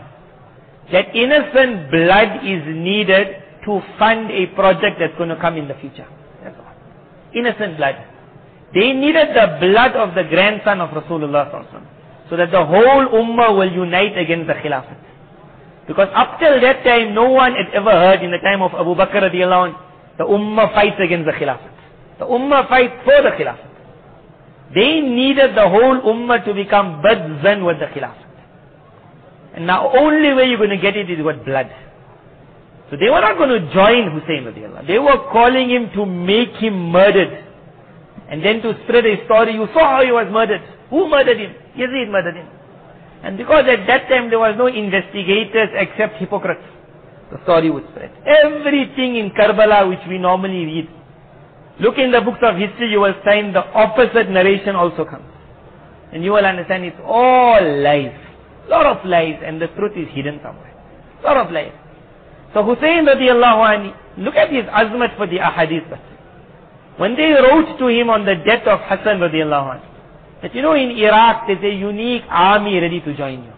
That innocent blood is needed to fund a project that's going to come in the future. That's all. Innocent blood. They needed the blood of the grandson of Rasulullah sallallahu alaihi wasallam, so that the whole ummah will unite against the Khilafat. Because up till that time, no one had ever heard in the time of Abu Bakr radiallahu anh, the ummah fights against the Khilafat. The ummah fights for the Khilafat. They needed the whole ummah to become badzan with the Khilafat. And now only way you're going to get it is with blood. So they were not going to join Hussein radiallahu anh. They were calling him to make him murdered. And then to spread a story, you saw how he was murdered. Who murdered him? Yazid murdered him. And because at that time there was no investigators except hypocrites, the story would spread. Everything in Karbala which we normally read, look in the books of history, you will find the opposite narration also comes. And you will understand it's all lies. Lot of lies, and the truth is hidden somewhere. Lot of lies. So Hussein radiallahu anhu, look at his azmat for the ahadith. When they wrote to him on the death of Hassan radiallahu anhu, that in Iraq there's a unique army ready to join you.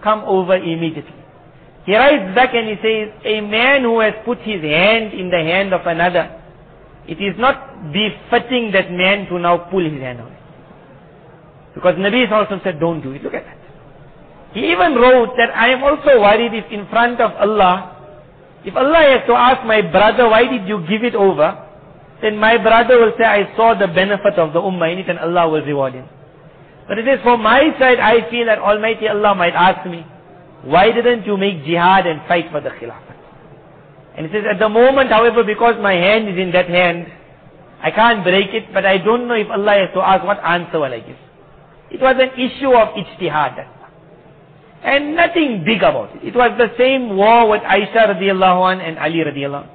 Come over immediately. He writes back and he says, a man who has put his hand in the hand of another, it is not befitting that man to now pull his hand away. Because Nabi sallallahu alaihi wasallam said, don't do it. Look at that. He even wrote that I am also worried if in front of Allah, if Allah has to ask my brother, why did you give it over? Then my brother will say, I saw the benefit of the ummah in it and Allah will reward him. But it says, from my side, I feel that Almighty Allah might ask me, why didn't you make jihad and fight for the Khilafat? And it says, at the moment, however, because my hand is in that hand, I can't break it, but I don't know if Allah has to ask, what answer will I give? It was an issue of ijtihad. And nothing big about it. It was the same war with Aisha radiallahu anh and Ali radiallahu anh.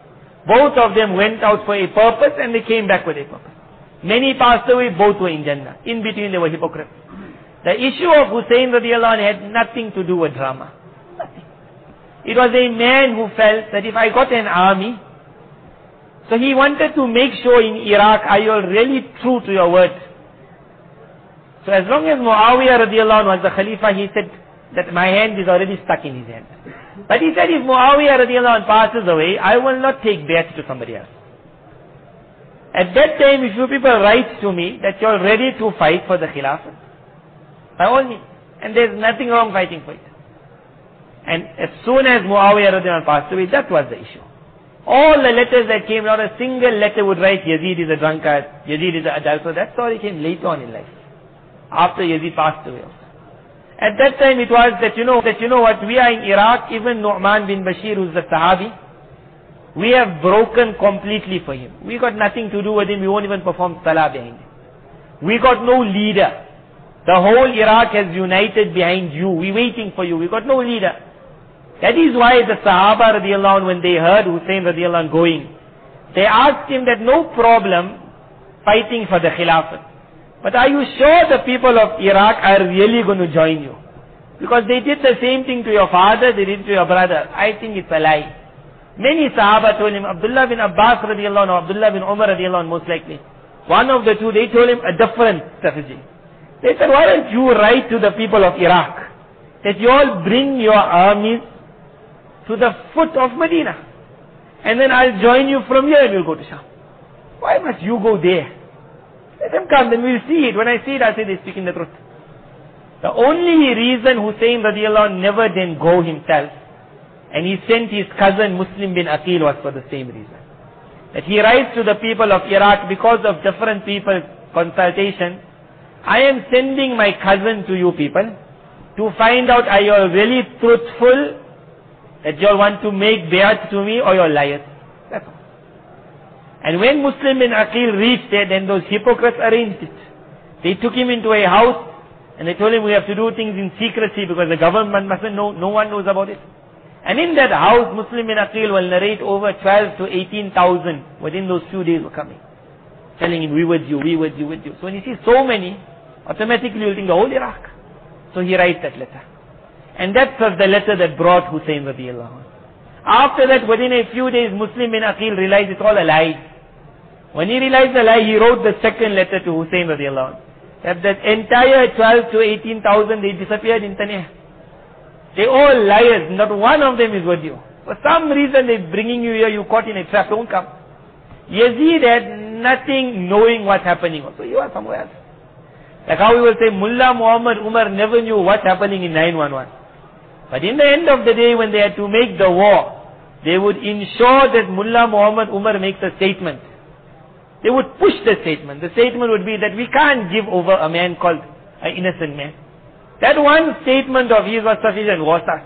Both of them went out for a purpose and they came back with a purpose. Many passed away, both were in Jannah. In between they were hypocrites. The issue of Hussein radiallahu anhu had nothing to do with drama. Nothing. It was a man who felt that if I got an army, so he wanted to make sure in Iraq, are you really true to your word? So as long as Muawiyah radiallahu anhu was the Khalifa, he said that my hand is already stuck in his hand. But he said if Muawiyah radiallahu anhu passes away, I will not take bayat to somebody else. At that time, if you people write to me that you are ready to fight for the Khilafah, by all means, and there is nothing wrong fighting for it. And as soon as Muawiyah radiallahu anhu passed away, that was the issue. All the letters that came, not a single letter would write Yazid is a drunkard, Yazid is an adulterer. That story came later on in life, after Yazid passed away. At that time it was that you know what, we are in Iraq, even Nu'man bin Bashir, who's the Sahabi, we have broken completely for him. We got nothing to do with him, we won't even perform salah behind him. We got no leader. The whole Iraq has united behind you, we're waiting for you, we got no leader. That is why the Sahaba radiallahu anhu, when they heard Hussein radiallahu anhu going, they asked him that no problem fighting for the Khilafat. But are you sure the people of Iraq are really going to join you? Because they did the same thing to your father, they did to your brother. I think it's a lie. Many Sahaba told him, Abdullah bin Abbas radiallahu anhu, Abdullah bin Umar radiallahu anhu, most likely. One of the two, they told him a different strategy. They said, why don't you write to the people of Iraq that you all bring your armies to the foot of Medina, and then I'll join you from here and we'll go to Sham. Why must you go there? Let them come, then we'll see it. When I see it, I'll say they're speaking the truth. The only reason Hussein radiallahu anh never then go himself, and he sent his cousin Muslim bin Aqil, was for the same reason. That he writes to the people of Iraq, because of different people's consultation, I am sending my cousin to you people to find out are you all really truthful, that you all want to make bayat to me, or you're liars. That's all. And when Muslim bin Aqil reached there, then those hypocrites arranged it. They took him into a house and they told him we have to do things in secrecy because the government mustn't know, no one knows about it. And in that house, Muslim bin Aqil will narrate over 12 to 18,000 within those few days were coming. Telling him, we with you, we with you, with you. So when he sees so many, automatically you'll think the whole Iraq. So he writes that letter. And that was the letter that brought Hussein radiallahu anh. After that, within a few days, Muslim bin Aqil realized it's all a lie. When he realized the lie, he wrote the second letter to Hussein radiallahu anh. That the entire 12 to 18,000, they disappeared in thin air. They all liars, not one of them is with you. For some reason they're bringing you here, you caught in a trap, don't come. Yazid had nothing knowing what's happening. So you are somewhere else. Like how we will say, Mullah Muhammad Umar never knew what's happening in 911. But in the end of the day, when they had to make the war, they would ensure that Mullah Muhammad Umar makes a statement. They would push the statement. The statement would be that we can't give over a man called an innocent man. That one statement of his was sufficient, was us.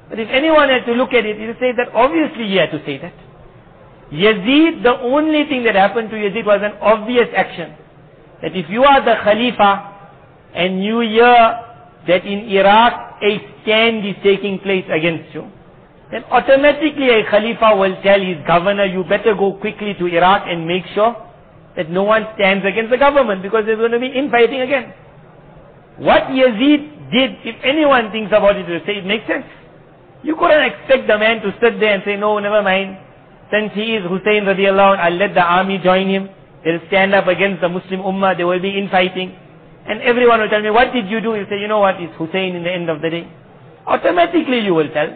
But if anyone had to look at it, he would say that obviously he had to say that. Yazid, the only thing that happened to Yazid was an obvious action. That if you are the Khalifa and you hear that in Iraq a stand is taking place against you, then automatically a Khalifa will tell his governor, you better go quickly to Iraq and make sure that no one stands against the government, because there's going to be infighting again. What Yazid did, if anyone thinks about it, will say it makes sense. You couldn't expect the man to sit there and say, no, never mind. Since he is Hussein radiallahu anh, I'll let the army join him. They'll stand up against the Muslim Ummah, there will be infighting. And everyone will tell me, what did you do? You say, you know what, it's Hussein in the end of the day. Automatically you will tell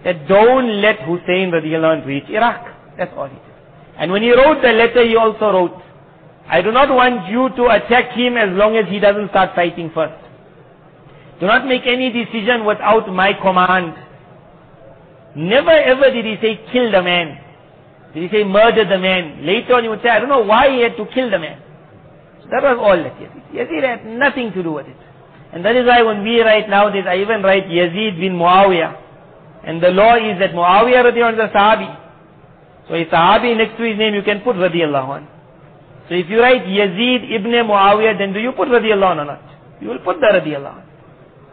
that don't let Hussein radiallahu anh reach Iraq. That's all he did. And when he wrote the letter, he also wrote, I do not want you to attack him as long as he doesn't start fighting first. Do not make any decision without my command. Never ever did he say, kill the man. Did he say, murder the man? Later on he would say, I don't know why he had to kill the man. So that was all that Yazid. Yazid had nothing to do with it. And that is why when we write nowadays, I even write Yazid bin Muawiyah. And the law is that Muawiyah radiallahu anh is a Sahabi. So a Sahabi next to his name, you can put radiallahu anh. So if you write Yazid ibn Muawiyah, then do you put radiallahu anh or not? You will put the radiallahu anh.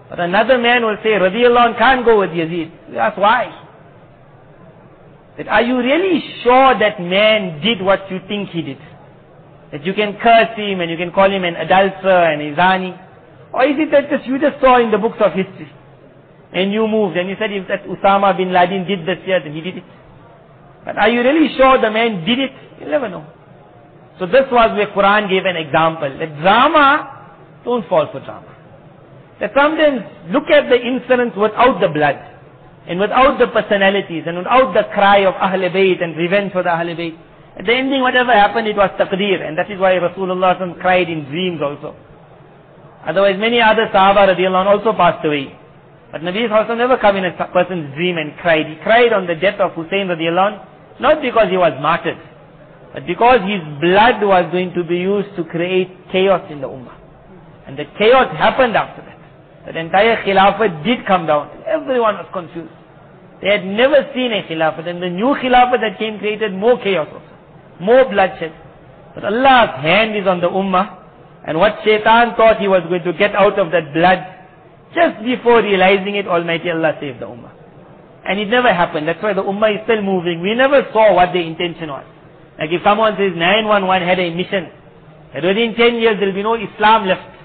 But another man will say, radiallahu anh can't go with Yazid. You ask why? that are you really sure that man did what you think he did? That you can curse him and you can call him an adulterer and a zani? Or is it that you just saw in the books of history and you moved and you said if that Osama bin Laden did this here, then he did it? But are you really sure the man did it? You'll never know. So this was where Quran gave an example. That drama, don't fall for drama. That sometimes look at the incidents without the blood and without the personalities and without the cry of Ahl Bayt and revenge for the Ahl Bayt. At the ending, whatever happened, it was taqdeer, and that is why Rasulullah cried in dreams also. Otherwise, many other Sahaba radiallahu anhu also passed away. But Nabi Sallallahu never come in a person's dream and cried. He cried on the death of Hussein radiallahu anhu, not because he was martyred, but because his blood was going to be used to create chaos in the ummah. And the chaos happened after that. That entire khilafat did come down. Everyone was confused. They had never seen a khilafat, and the new khilafat that came created more chaos also, more bloodshed. But Allah's hand is on the ummah, and what shaitan thought he was going to get out of that blood, just before realizing it, Almighty Allah saved the ummah. And it never happened. That's why the ummah is still moving. We never saw what the intention was. Like if someone says 911 had a mission, that within 10 years there will be no Islam left.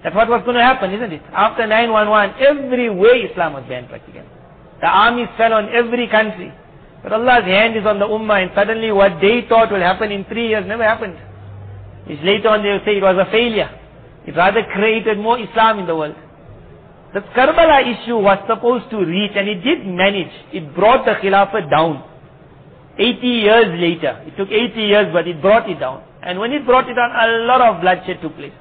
That's what was going to happen, isn't it? After 911, every way Islam was banned practically. The armies fell on every country. But Allah's hand is on the ummah, and suddenly what they thought will happen in 3 years never happened. Which later on they will say it was a failure. It rather created more Islam in the world. The Karbala issue was supposed to reach, and it did manage. It brought the Khilafat down. 80 years later. It took 80 years, but it brought it down. And when it brought it down, a lot of bloodshed took place.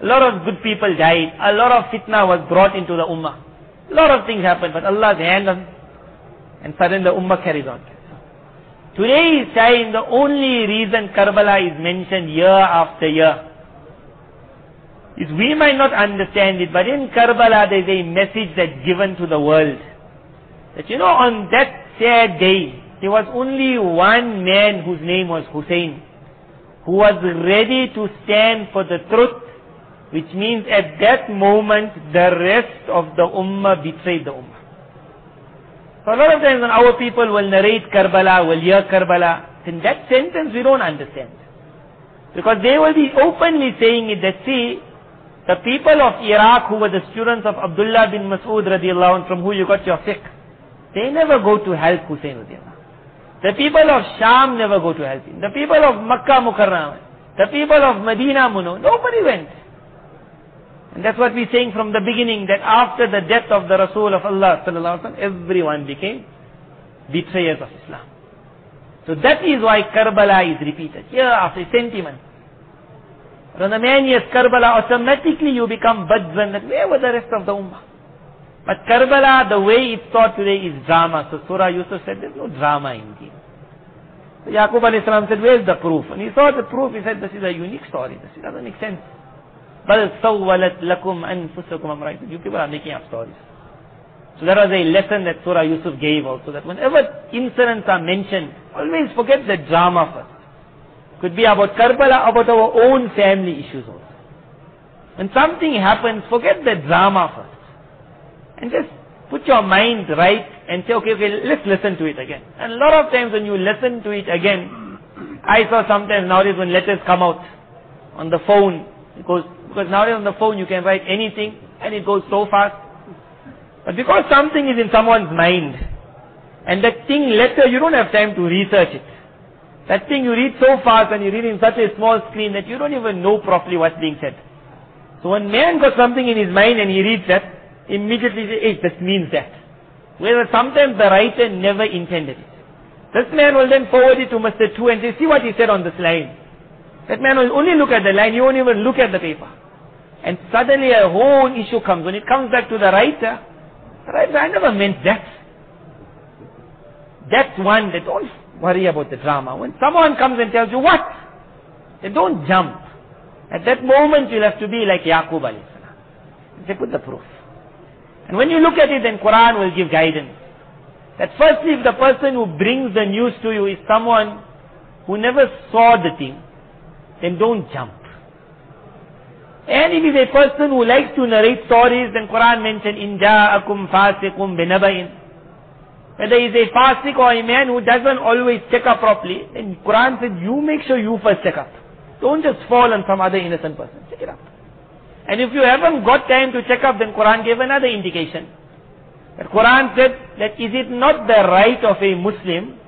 A lot of good people died. A lot of fitna was brought into the ummah. A lot of things happened, but Allah's hand on, and suddenly the ummah carries on. Today is time, the only reason Karbala is mentioned year after year is we might not understand it, but in Karbala there is a message that's given to the world. That on that sad day, there was only one man whose name was Hussein, who was ready to stand for the truth, which means at that moment the rest of the ummah betrayed the ummah. So a lot of times when our people will narrate Karbala, will hear Karbala, in that sentence we don't understand. Because they will be openly saying it, that see, the people of Iraq who were the students of Abdullah bin Mas'ud radiallahu anh, from who you got your fiqh, they never go to help Hussein radiallahu anh. The people of Sham never go to help him. The people of Makkah Mukarramah, the people of Medina Muno, nobody went. And that's what we're saying from the beginning, that after the death of the Rasul of Allah sallallahu alaihi wasallam, everyone became betrayers of Islam. So that is why Karbala is repeated year after sentiment. When the man hears Karbala, automatically you become badzan, that where were the rest of the ummah? But Karbala, the way it's taught today, is drama. So Surah Yusuf said there's no drama in it. So Yaqub alayhi salam said, where's the proof? And he saw the proof, he said, this is a unique story, this doesn't make sense. بَلْ سَوَّلَتْ لَكُمْ أَنفُسُكُمْ أَمْرًا. You people are making up stories. So that was a lesson that Surah Yusuf gave also, that whenever incidents are mentioned, always forget the drama first. Could be about Karbala, about our own family issues also. When something happens, forget the drama first. And just put your mind right and say, okay, let's listen to it again. And a lot of times when you listen to it again, I saw sometimes nowadays when letters come out on the phone, because nowadays on the phone you can write anything and it goes so fast. But because something is in someone's mind, and that thing letter, you don't have time to research it. That thing you read so fast and you read in such a small screen that you don't even know properly what's being said. So when man got something in his mind and he reads that, immediately he says, hey, this means that. Whereas sometimes the writer never intended it. This man will then forward it to Mr. 2 and say, see what he said on this line. That man will only look at the line, he won't even look at the paper. And suddenly a whole issue comes. When it comes back to the writer, I never meant that. That's one that don't worry about the drama. When someone comes and tells you what, then don't jump. At that moment you'll have to be like Yaqub alayhi salam. They put the proof. And when you look at it, then Quran will give guidance. That firstly, if the person who brings the news to you is someone who never saw the thing, then don't jump. And if it is a person who likes to narrate stories, then Quran mentioned, إِن جَاءَكُمْ فَاسِقٌ بِنَبَإٍ. Whether he's a fasik or a man who doesn't always check up properly, then Quran says, you make sure you first check up. Don't just fall on some other innocent person. Check it up. And if you haven't got time to check up, then Quran gave another indication. That Quran said that is it not the right of a Muslim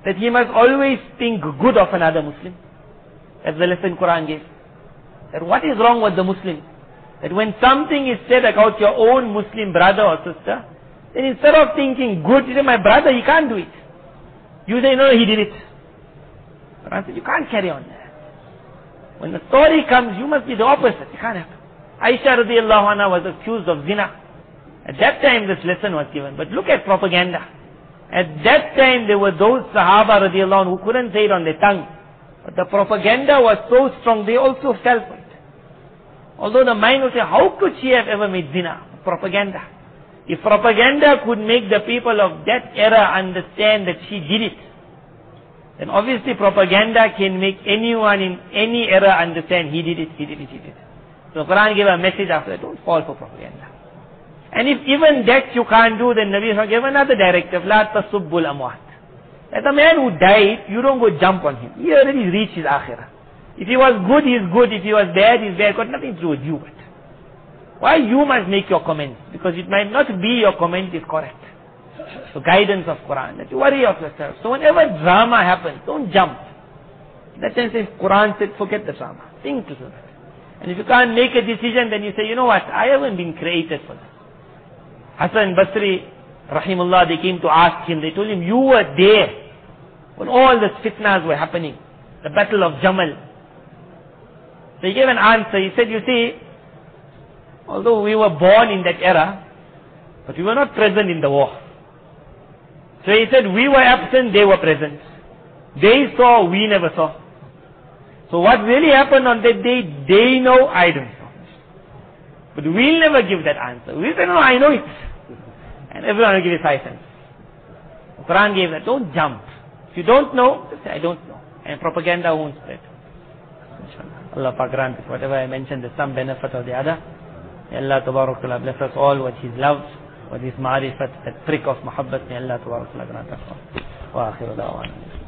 that he must always think good of another Muslim? That's the lesson Quran gave. That what is wrong with the Muslim? That when something is said about your own Muslim brother or sister, then instead of thinking good, you say, my brother, he can't do it. You say, no, he did it. Quran said, you can't carry on that. When the story comes, you must be the opposite. You can't have. Aisha radiallahu anha was accused of zina. At that time this lesson was given. But look at propaganda. At that time there were those Sahaba radiallahu anhu who couldn't say it on their tongue. But the propaganda was so strong, they also fell for it. Although the mind will say, how could she have ever made zina? Propaganda. If propaganda could make the people of that era understand that she did it, then obviously propaganda can make anyone in any era understand he did it, he did it, he did it. So Quran gave a message after that, don't fall for propaganda. And if even that you can't do, then Nabi gave another directive, La tasubbul amwat. That the man who died, you don't go jump on him. He already reached his akhirah. If he was good, he's good. If he was bad, he's bad. Got nothing to do with you. But why you must make your comments? Because it might not be your comment is correct. So guidance of Quran, that you worry of yourself. So whenever drama happens, don't jump. In that sense, if Quran said, forget the drama. Think to that. And if you can't make a decision, then you say, you know what, I haven't been created for this. Hasan Basri, rahimullah, they came to ask him, they told him, you were there when all the fitnas were happening. The battle of Jamal. So he gave an answer. He said, you see, although we were born in that era, but we were not present in the war. So he said, we were absent, they were present. They saw, we never saw. So what really happened on that day, they know, I don't know. But we'll never give that answer. We'll say, no, I know it. And everyone will give you 5 cents. The Quran gave that, don't jump. If you don't know, just say, I don't know. And propaganda won't spread. Allah Pak grant it. Whatever I mentioned, there's some benefit or the other. May Allah Tabarak Ta'ala bless us all with His love, with His ma'rifat, that prick of muhabbat. May Allah Tabarak Ta'ala grant us all. Wa akhiru da'wana.